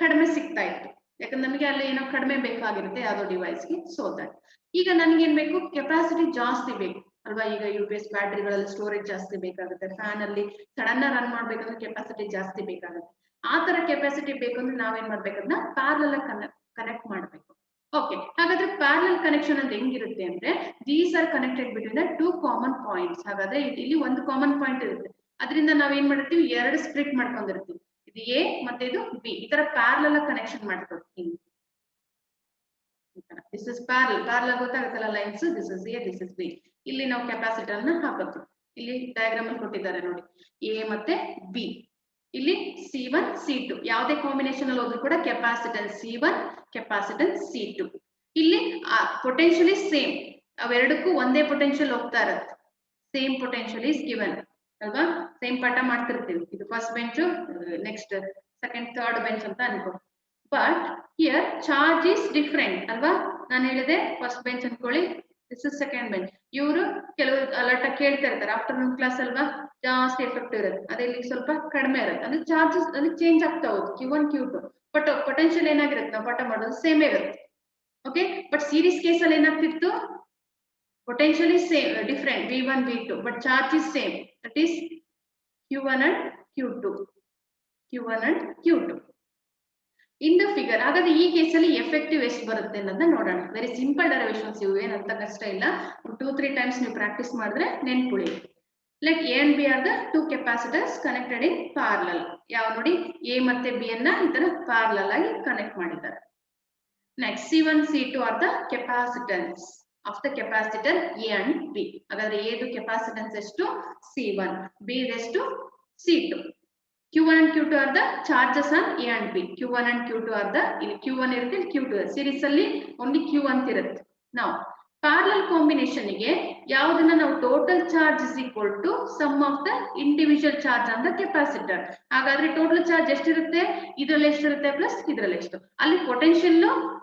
ಕಡಿಮೆ ಸಿಗ್ತಾ ಇತ್ತು, ಯಾಕಂದ್ರೆ ನಮಗೆ ಅಲ್ಲಿ ಏನೋ ಕಡಿಮೆ ಬೇಕಾಗಿರುತ್ತೆ ಯಾವುದೋ ಡಿವೈಸ್ಗೆ. ಸೊ ದಟ್ ಈಗ ನನ್ಗೆ ಏನ್ ಬೇಕು? ಕೆಪಾಸಿಟಿ ಜಾಸ್ತಿ ಬೇಕು ಅಲ್ವಾ. ಈಗ UPS ಬ್ಯಾಟ್ರಿಗಳಲ್ಲಿ ಸ್ಟೋರೇಜ್ ಜಾಸ್ತಿ ಬೇಕಾಗುತ್ತೆ, ಫ್ಯಾನ್ ಅಲ್ಲಿ ಸಡನ್ ರನ್ ಮಾಡ್ಬೇಕಂದ್ರೆ ಕೆಪಾಸಿಟಿ ಜಾಸ್ತಿ ಬೇಕಾಗುತ್ತೆ. ಆ ತರ ಕೆಪಾಸಿಟಿ ಬೇಕಂದ್ರೆ ನಾವೇನ್ ಮಾಡ್ಬೇಕಂದ್ರೆ ಪ್ಯಾರಲಲ್ ಕನೆಕ್ಟ್ ಮಾಡ್ಬೇಕು. ಓಕೆ, ಹಾಗಾದ್ರೆ ಪ್ಯಾರಲಲ್ ಕನೆಕ್ಷನ್ ಅಂತ ಹೆಂಗಿರುತ್ತೆ ಅಂದ್ರೆ these are connected between the 2 common points. ಹಾಗಾದ್ರೆ ಇಲ್ಲಿ ಒಂದು ಕಾಮನ್ ಪಾಯಿಂಟ್ ಇರುತ್ತೆ, ಅದರಿಂದ ನಾವೇನ್ ಮಾಡಿರ್ತೀವಿ? 2 ಸ್ಪ್ಲಿಟ್ ಮಾಡ್ಕೊಂಡಿರ್ತೀವಿ. ಇದು A ಮತ್ತೆ ಇದು B. ಈ ತರ ಪ್ಯಾರಲಲ್ ಕನೆಕ್ಷನ್ ಮಾಡ್ಕೊಡ್ತೀವಿ. ದಿಸ್ ಇಸ್ ಪ್ಯಾರಲಲ್ ಗೊತ್ತಾಗುತ್ತಲ್ಲ lines. This is A, this is B. ಇಲ್ಲಿ ನಾವು ಕೆಪಾಸಿಟರ್ ನ ಹಾಕೋತೀವಿ. ಇಲ್ಲಿ ಡಯಾಗ್ರಾಮ್ ಅಲ್ಲಿ ಕೊಟ್ಟಿದ್ದಾರೆ ನೋಡಿ, A ಮತ್ತೆ B. ಇಲ್ಲಿ C1 C2 ಯಾವುದೇ ಕಾಂಬಿನೇಷನ್ ಅಲ್ಲಿ ಹೋದ್ರು ಕೂಡ ಕೆಪಾಸಿಟೆನ್ಸ್ C1 ಕೆಪಾಸಿಟೆನ್ಸ್ C2. ಇಲ್ಲಿ ಪೊಟೆನ್ಶಿಯಲಿ ಸೇಮ್, ಅವೆರಡಕ್ಕೂ ಒಂದೇ ಪೊಟೆನ್ಶಿಯಲ್ ಹೋಗ್ತಾ ಇರುತ್ತೆ. ಸೇಮ್ ಪೊಟೆನ್ಶಿಯಲ್ ಇಸ್ ಗಿವನ್ ಅಲ್ವಾ. ಸೇಮ್ ಪಾಠ ಮಾಡ್ತಿರ್ತೀವಿ. ಇದು first bench, next second third bench ಅಂತ ಅನ್ಕೋ. But here charge is different ಅಲ್ವಾ. ನಾನು ಹೇಳಿದೆ ಫಸ್ಟ್ ಬೆಂಚ್ ಅನ್ಕೊಳ್ಳಿ, ದಿಸ್ ಇಸ್ ಸೆಕೆಂಡ್ ಬೆಂಚ್. ಇವರು ಕೆಲವರು ಅಲರ್ಟ್ ಆಗಿ ಕೇಳ್ತಾ ಇರ್ತಾರೆ, ಆಫ್ಟರ್ನೂನ್ ಕ್ಲಾಸ್ ಅಲ್ವಾ, ಜಾಸ್ತಿ ಎಫೆಕ್ಟ್ ಇರುತ್ತೆ, ಅದೇ ಇಲ್ಲಿ ಸ್ವಲ್ಪ ಕಡಿಮೆ ಇರುತ್ತೆ. ಅಂದ್ರೆ ಚಾರ್ಜಸ್ ಅಲ್ಲಿ ಚೇಂಜ್ ಆಗ್ತಾ ಹೋಗುತ್ತೆ, Q1 Q2. ಬಟ್ ಪೊಟೆನ್ಶಿಯಲ್ ಏನಾಗಿರುತ್ತೆ? ನಾವು ಪಾಠ ಮಾಡೋದು ಸೇಮ್ ಇರುತ್ತೆ. ಓಕೆ, ಬಟ್ ಸೀರೀಸ್ ಕೇಸ್ ಅಲ್ಲಿ ಏನಾಗ್ತಿತ್ತು? Potential is same, different V1 V2, but charge is same. That is Q1 and Q2. Q1 and Q2 in the figure. ಹಾಗಾದ್ರೆ ಈ ಕೇಸಲ್ಲಿ ಎಫೆಕ್ಟಿವ್ ಎಷ್ಟು ಬರುತ್ತೆ ಅನ್ನೋದನ್ನ ನೋಡೋಣ. ವೆರಿ ಸಿಂಪಲ್ ಡರಿವೇಶನ್ಸ್ ಇವು, ಏನಂತ ಕಷ್ಟ ಇಲ್ಲ. 2-3 ಟೈಮ್ಸ್ ನೀವು ಪ್ರಾಕ್ಟೀಸ್ ಮಾಡಿದ್ರೆ ನೆನ್ಪುಳಿ. Like A and B are the 2 capacitors connected in parallel. ಯಾವ ನೋಡಿ, A ಮತ್ತೆ B ಅನ್ನ ಈ ತರ ಪ್ಯಾರಲಲ್ ಆಗಿ ಕನೆಕ್ಟ್ ಮಾಡಿದ್ದಾರೆ. Next C1 C2 are the capacitance of the capacitor A and B. ಹಾಗಾದ್ರೆ A ದು ಕೆಪಾಸಿಟೆನ್ಸ್ ಎಷ್ಟು? C1. B ಎಷ್ಟು? C2. Q1 and Q2 are the charges on A and B. Q1 and Q2 are the Q1 irutte Q2 series alli only Q1 irutte. Now parallel combination ಗೆ ಯಾವುದನ್ನ ನಾವು total charge is equal to sum of the individual charge on the capacitor. ಹಾಗಾದ್ರೆ total charge ಎಷ್ಟಿರುತ್ತೆ, ಇದರಲ್ಲಿ ಎಷ್ಟಿರುತ್ತೆ ಪ್ಲಸ್ ಇದರಲ್ಲಿ ಎಷ್ಟು. ಅಲ್ಲಿ potential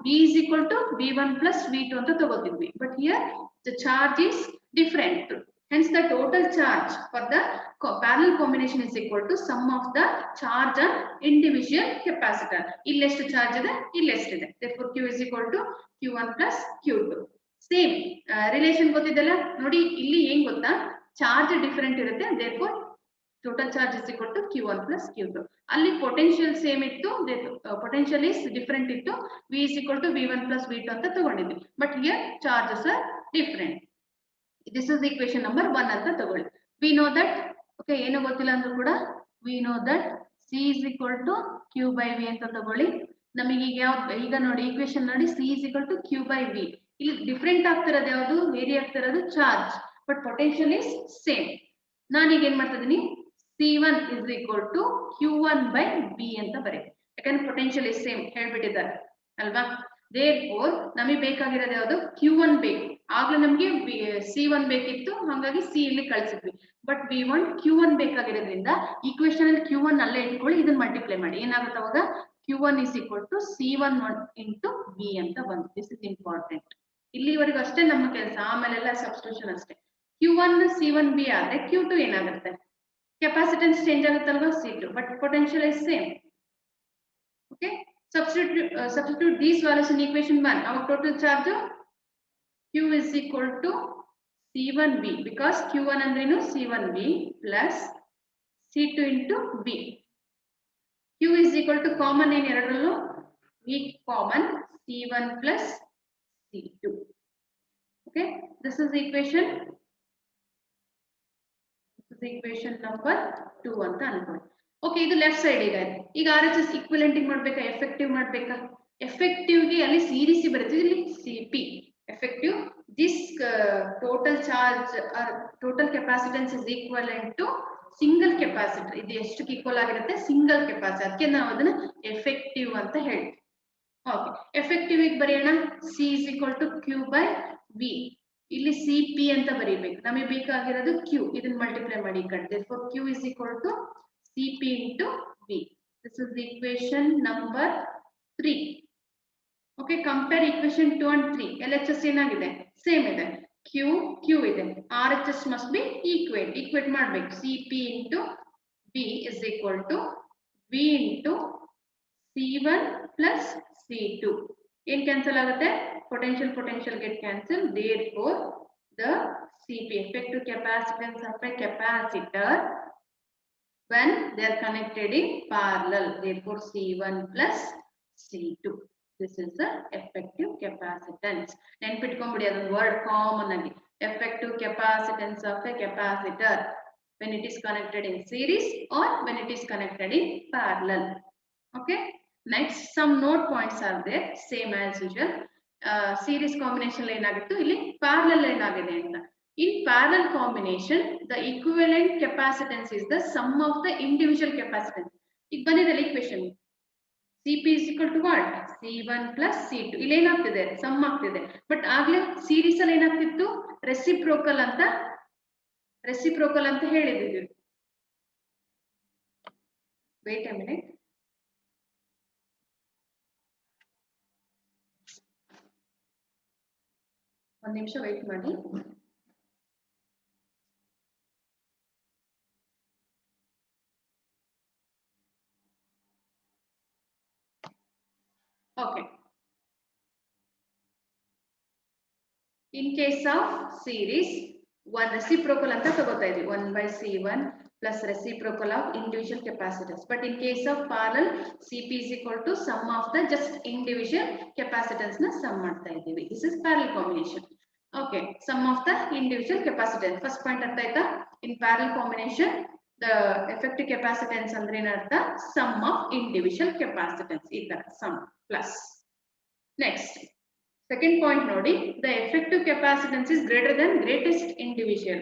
V is equal to V1 plus V2 ಅಂತ ತಗೋತಿದ್ವಿ. But here the charge is different. Hence the total charge for the parallel combination is equal to sum of the charge on individual capacitor. ಇಲ್ಲಿ ಎಷ್ಟು charge ಇದೆ, ಇಲ್ಲಿ ಎಷ್ಟಿದೆ. Therefore Q is equal to Q1 plus Q2. Same relation ಗೊತ್ತಿದೆಲ್ಲ ನೋಡಿ. ಇಲ್ಲಿ ಏನ್ ಗೊತ್ತಾ, charge different ಇರುತ್ತೆ. Therefore total charge is equal to Q1 plus Q2. ಅಲ್ಲಿ potential same ಇತ್ತು, potential is different ಇತ್ತು. V is equal to V1 plus V2 ಅಂತ ತಗೊಂಡಿದ್ವಿ. But here charges are different. This is equation number 1 ಅಂತ ತಗೊಳ್ಳಿ. We know that, okay, ಏನು ಗೊತ್ತಿಲ್ಲ ಅಂದ್ರೂ ಕೂಡ we know that C is equal to Q by V ಅಂತ ತಗೊಳ್ಳಿ. ನಮಗೆ ಈಗ ನೋಡಿ equation ನೋಡಿ, C is equal to Q by V. ಇಲ್ಲಿ ಡಿಫರೆಂಟ್ ಆಗ್ತಿರೋದು ಯಾವುದು, ವೇರಿ ಆಗ್ತಿರೋದು charge, but potential is same. ನಾನೀಗ ಏನ್ ಮಾಡ್ತಾ ಇದೀನಿ, C1 is equal to Q1 by V ಅಂತ ಬರೀ, ಯಾಕಂದ್ರೆ ಪೊಟೆನ್ಷಿಯಲ್ ಇಸ್ ಸೇಮ್ ಹೇಳ್ಬಿಟ್ಟಿದ್ದಾರೆ ಅಲ್ವಾ. Therefore ನಮಗೆ ಬೇಕಾಗಿರೋದು ಯಾವುದು, Q1 ಬೇಕು. ಆಗ್ಲೇ ನಮಗೆ C1 ಬೇಕಿತ್ತು, ಹಾಗಾಗಿ C ಇಲ್ಲಿ ಕಳಿಸಿದ್ವಿ. ಬಟ್ we want Q1 ಬೇಕಾಗಿರೋದ್ರಿಂದ ಈಕ್ವೇಶನ್ ಅಲ್ಲಿ Q1 ಅಲ್ಲೇ ಇಟ್ಕೊಳ್ಳಿ, ಇದನ್ನ ಮಲ್ಟಿಪ್ಲೈ ಮಾಡಿ. ಏನಾಗುತ್ತೆ ಅವಾಗ, Q1 is equal to C1 into V ಅಂತ ಬಂತು. This is important. ಇಲ್ಲಿವರೆಗೂ ಅಷ್ಟೇ ನಮ್ಮ ಕೆಲಸ, ಆಮೇಲೆಲ್ಲ ಸಬ್ಸ್ಟಿಟ್ಯೂಷನ್ ಅಷ್ಟೇ. Q1 C1 V ಆದ್ರೆ Q2 ಏನಾಗುತ್ತೆ, ಕೆಪಾಸಿಟೆನ್ಸ್ ಚೇಂಜ್ ಆಗುತ್ತಲ್ವಾ, C2, but potential is same. Okay, substitute these values in equation 1. Our total charge Q is equal to C1V, because Q1 andrenu C1V plus C2 into V. Q is equal to common in errorallo V common C1 plus C2. Okay, this is equation number 2 ಅಂತ ಅನ್ಕೊಳ್ಳಿ. ಓಕೆ, ಇದು ಲೆಫ್ಟ್ ಸೈಡ್ ಇದೆ. ಈಗ RHS ಈಕ್ವಿಲೆಂಟ್ ಮಾಡ್ಬೇಕಾ, ಎಫೆಕ್ಟಿವ್ ಮಾಡ್ಬೇಕಾ? ಎಫೆಕ್ಟಿವ್ ಗೆ ಅಲ್ಲಿ ಸೀರೀಸ್ ಬರುತ್ತೆ, ಇಲ್ಲಿ CP effective. This total charge or total capacitance is equivalent to single capacitor. ಇದು ಎಷ್ಟಕ್ಕೆ ಈಕ್ವಲ್ ಆಗಿರುತ್ತೆ, ಸಿಂಗಲ್ ಕೆಪಾಸಿಟರ್. ಅದಕ್ಕೆ ನಾವು ಅದನ್ನ ಎಫೆಕ್ಟಿವ್ ಅಂತ ಹೇಳ್ತೀವಿ. ಓಕೆ, ಎಫೆಕ್ಟಿವ್ ಗೆ ಬರೆಯೋಣ. C is equal to Q by V. ಇಲ್ಲಿ CP ಅಂತ ಬರೀಬೇಕು. ನಮಗೆ ಬೇಕಾಗಿರೋದು Q, ಇದನ್ನ ಮಲ್ಟಿಪ್ಲೈ ಮಾಡಿ ಈ ಕಡೆ. Therefore Q is equal to CP into V. This is the equation number 3. Okay, compare equation 2 and 3. LHS ಏನಾಗಿದೆ, ಸೇಮ್ ಇದೆ. Q ಇದೆ. RHS must be equate ಮಾಡಬೇಕು. CP into V is equal to V into C1 plus C2. ಏನ್ ಕ್ಯಾನ್ಸಲ್ ಆಗುತ್ತೆ, potential get cancelled. Therefore the CP, effective capacitance of a capacitor when they are connected in parallel. Therefore C1 plus C2. This is the effective capacitance. ನೆನ್ಪಿಟ್ಕೊಂಡ್ಬಿಡಿ, ಅದೊಂದು ವರ್ಡ್ ಕಾಮನ್ ಆಗಿ. Effective capacitance of a capacitor when it is connected in series or when it is connected in parallel. Okay, next some note points are there, same as usual. Series combination ಏನಾಗಿತ್ತು, ಇಲ್ಲಿ parallel ಏನಾಗಿದೆ ಅಂತ. In parallel combination, the equivalent capacitance is the sum of the individual capacitance. ಈಗ ಬಂದಿದೆ equation. CP is equal to what? C1 plus C2. ಇಲ್ಲಿ ಏನಾಗ್ತಿದೆ, ಸಮ್ ಆಗ್ತಿದೆ. ಬಟ್ ಆಗ್ಲೇ ಸೀರೀಸ್ ಅಲ್ಲಿ ಏನಾಗ್ತಿತ್ತು, ರೆಸಿಪ್ರೋಕಲ್ ಅಂತ ಹೇಳಿದ್ವಿ. Wait a minute. ಒಂದು ನಿಮಿಷ ವೇಟ್ ಮಾಡಿ. Okay. In case of series, one reciprocal anta tagota idi, 1 by C1 plus reciprocal of individual capacitors. But in case of parallel, CP is equal to sum of the just individual capacitance na sum ಮಾಡ್ತಾ ಇದೀವಿ. This is parallel combination. Okay, sum of the individual capacitance. First point artha aita. In parallel combination, the effective capacitance andre ಏನರ್ಥ, sum of individual capacitance. ಈ ತರ sum plus. Next, second point ನೋಡಿ, the effective capacitance is greater than greatest individual.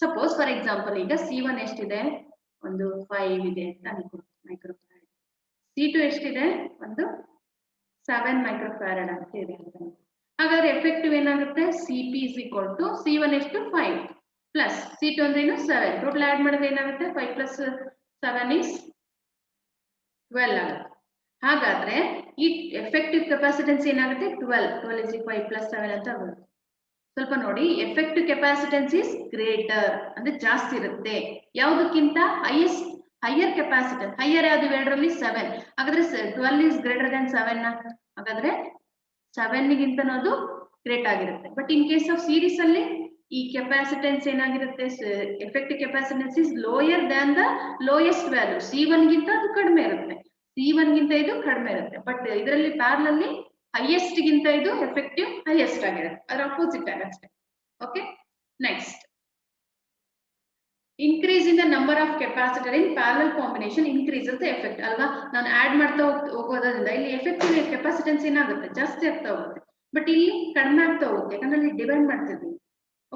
Suppose for example ಈಗ C1 ಎಷ್ಟಿದೆ, ಒಂದು 5 ಇದೆ ಅಂತ ಅನ್ಕೊ ಮೈಕ್ರೋಫ್ಯಾರಡ್. C2 ಎಷ್ಟಿದೆ? ಒಂದು 7 ಮೈಕ್ರೋಫ್ಯಾರಡ್ ಅಂತ ಇದೆ ಅಂತ. ಹಾಗಾದ್ರೆ ಎಫೆಕ್ಟಿವ್ ಏನಾಗುತ್ತೆ? Cp is equal to C1 ಎಷ್ಟು 5 ಪ್ಲಸ್ C2 ಅಂದ್ರೆ ಏನು 7. ಟೋಟಲ್ ಆಡ್ ಮಾಡಿದ್ರೆ ಏನಾಗುತ್ತೆ? 5 ಪ್ಲಸ್ 7 is 12 ಆಗುತ್ತೆ. ಹಾಗಾದ್ರೆ ಈ ಎಫೆಕ್ಟಿವ್ ಕೆಪಾಸಿಟೆನ್ಸ್ ಏನಾಗುತ್ತೆ? 12 is 5 ಪ್ಲಸ್ 7 ಅಂತ ಆಗುತ್ತೆ. ಸ್ವಲ್ಪ ನೋಡಿ, ಎಫೆಕ್ಟಿವ್ ಕೆಪಾಸಿಟೆನ್ಸ್ ಇಸ್ ಗ್ರೇಟರ್ ಅಂದ್ರೆ ಜಾಸ್ತಿ ಇರುತ್ತೆ ಯಾವುದಕ್ಕಿಂತ? Higher capacitance. ಹೈಯರ್ ಯಾವುದು ಎರಡರಲ್ಲಿ? 7. ಹಾಗಾದ್ರೆ 12 is greater than 7 ಹಾಗಾದ್ರೆ 7 ಗಿಂತ ಅದು ಗ್ರೇಟ್ ಆಗಿರುತ್ತೆ. But in case of series ಅಲ್ಲಿ ಈ ಕೆಪಾಸಿಟೆನ್ಸ್ ಏನಾಗಿರುತ್ತೆ? Effective capacitance is lower than the lowest value. C1 ಗಿಂತ ಅದು ಕಡಿಮೆ ಇರುತ್ತೆ. C1 ಗಿಂತ ಇದು ಕಡಿಮೆ ಇರುತ್ತೆ. ಬಟ್ ಇದರಲ್ಲಿ ಪ್ಯಾರಲ್ ಅಲ್ಲಿ ಹೈಯೆಸ್ಟ್ ಗಿಂತ ಇದು ಎಫೆಕ್ಟಿವ್ ಹೈಯೆಸ್ಟ್ ಆಗಿರುತ್ತೆ. ಅದರ ಅಪೋಸಿಟ್ ಆಗುತ್ತೆ. Okay, next increase in the number of capacitor in parallel combination increases the effect ಅಲ್ವಾ. ನಾನು ಆಡ್ ಮಾಡ್ತಾ ಹೋಗೋದ್ರಿಂದ ಇಲ್ಲಿ ಎಫೆಕ್ಟಿವ್ ಕೆಪಾಸಿಟೆನ್ಸ್ ಏನಾಗುತ್ತೆ? ಜಾಸ್ತಿ ಆಗ್ತಾ ಹೋಗುತ್ತೆ. ಬಟ್ ಇಲ್ಲಿ ಕಡಿಮೆ ಆಗ್ತಾ ಹೋಗುತ್ತೆ, ಯಾಕಂದ್ರೆ ಇಲ್ಲಿ ಡಿವೈಡ್ ಮಾಡ್ತಿದ್ವಿ.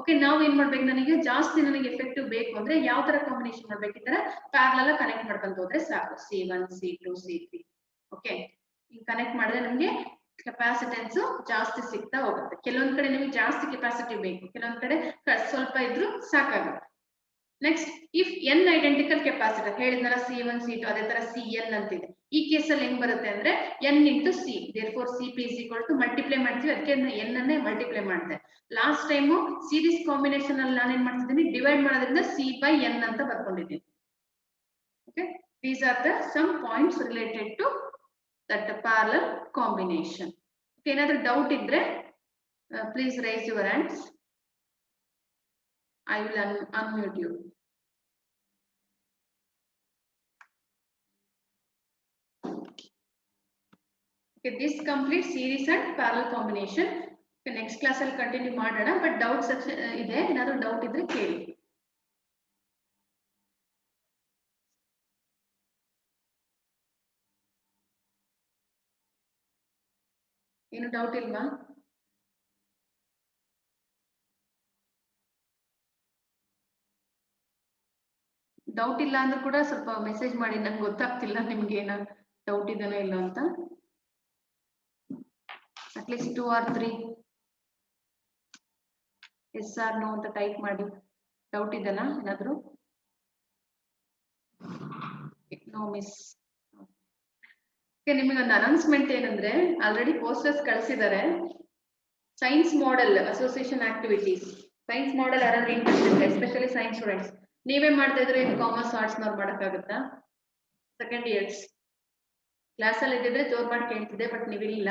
ಓಕೆ, ನಾವು ಏನ್ ಮಾಡ್ಬೇಕು? ನನಗೆ ಜಾಸ್ತಿ ನನಗೆ ಎಫೆಕ್ಟಿವ್ ಬೇಕು ಅಂದ್ರೆ ಯಾವ ತರ ಕಾಂಬಿನೇಷನ್ ಮಾಡ್ಬೇಕಿದ್ರೆ ಪ್ಯಾರಲಲ್ ಕನೆಕ್ಟ್ ಮಾಡ್ಕೊಂತ ಹೋದ್ರೆ ಸಾಕು. C1 C2 C3 ಓಕೆ, ಈಗ ಕನೆಕ್ಟ್ ಮಾಡಿದ್ರೆ ನಮ್ಗೆ ಕೆಪಾಸಿಟೆನ್ಸ್ ಜಾಸ್ತಿ ಸಿಗ್ತಾ ಹೋಗುತ್ತೆ. ಕೆಲವೊಂದ್ ಕಡೆ ನಿಮಗೆ ಜಾಸ್ತಿ ಕೆಪಾಸಿಟಿ ಬೇಕು, ಕೆಲವೊಂದ್ ಕಡೆ ಸ್ವಲ್ಪ ಇದ್ರೂ ಸಾಕಾಗುತ್ತೆ. Next, if N identical capacitor ಹೇಳಿದ್ನಲ್ಲ C1 C2 ಅದೇ ತರ Cn ಅಂತಿದೆ. ಈ ಕೇಸಲ್ಲಿ ಹೆಂಗ್ ಬರುತ್ತೆ ಅಂದ್ರೆ n into C. Therefore Cp is equal to multiply ಮಾಡ್ತೀವಿ, ಅದಕ್ಕೆ n ಅನ್ನೇ ಮಲ್ಟಿಪ್ಲೈ ಮಾಡಿದೆ. ಲಾಸ್ಟ್ ಟೈಮು ಸೀರೀಸ್ ಕಾಂಬಿನೇಷನ್ ಅಲ್ಲಿ ನಾನೇನ್ ಮಾಡ್ತಿದ್ದೀನಿ? ಡಿವೈಡ್ ಮಾಡೋದ್ರಿಂದ C/n ಅಂತ ಬರ್ಕೊಂಡಿದ್ದೀನಿ. Okay, these are the some points related to that parallel combination. Okay, ಏನಾದ್ರೂ ಡೌಟ್ ಇದ್ರೆ please raise your hands. I will unmute you. Okay, this completes series and parallel combination. Okay, next class ಅಲ್ಲಿ continue ಮಾಡೋಣ. But doubt section ಇದೆ, ಏನಾದರೂ ಡೌಟ್ ಇದ್ರೆ ಕೇಳಿ. ಏನು ಡೌಟ್ ಇಲ್ವಾ? ಡೌಟ್ ಇಲ್ಲ ಅಂದ್ರೂ ಕೂಡ ಸ್ವಲ್ಪ ಮೆಸೇಜ್ ಮಾಡಿ, ನಂಗೆ ಗೊತ್ತಾಗ್ತಿಲ್ಲ ನಿಮ್ಗೆ ಏನ ಡೌಟ್ ಇದೆನೋ ಇಲ್ಲ ಅಂತ. At least 2 or 3 yes or no ಅಂತ ಟೈಪ್ ಮಾಡಿ. ಡೌಟ್ ಇದೆನಾ ಏನಾದ್ರು? No miss. ನಿಮಗೆ ಒಂದು ಅನೌನ್ಸ್ಮೆಂಟ್ ಏನಂದ್ರೆ, ಆಲ್ರೆಡಿ ಪೋಸ್ಟರ್ಸ್ ಕಳಿಸಿದ್ದಾರೆ. Science model association activities. Science model ಯಾರಾದ್ರೂ ಇಂಟ್ರೆಸ್ಟ್ ಇದೆ, ಎಸ್ಪೆಷಲಿ ಸೈನ್ಸ್ ಸ್ಟೂಡೆಂಟ್ಸ್. ನೀವೇ ಮಾಡ್ತಾ ಇದ್ರೆ ಇದು ಕಾಮರ್ಸ್ ಆರ್ಟ್ಸ್ ನವ್ರು ಮಾಡಕ್ಕಾಗುತ್ತಾ? ಸೆಕೆಂಡ್ ಇಯರ್ಸ್ ಕ್ಲಾಸ್ ಅಲ್ಲಿ ಇದ್ದಿದ್ರೆ ಜೋರ್ ಮಾಡಿ ಕೇಳ್ತಿದ್ದೆ, ಬಟ್ ನೀವಿಲ್ಲ.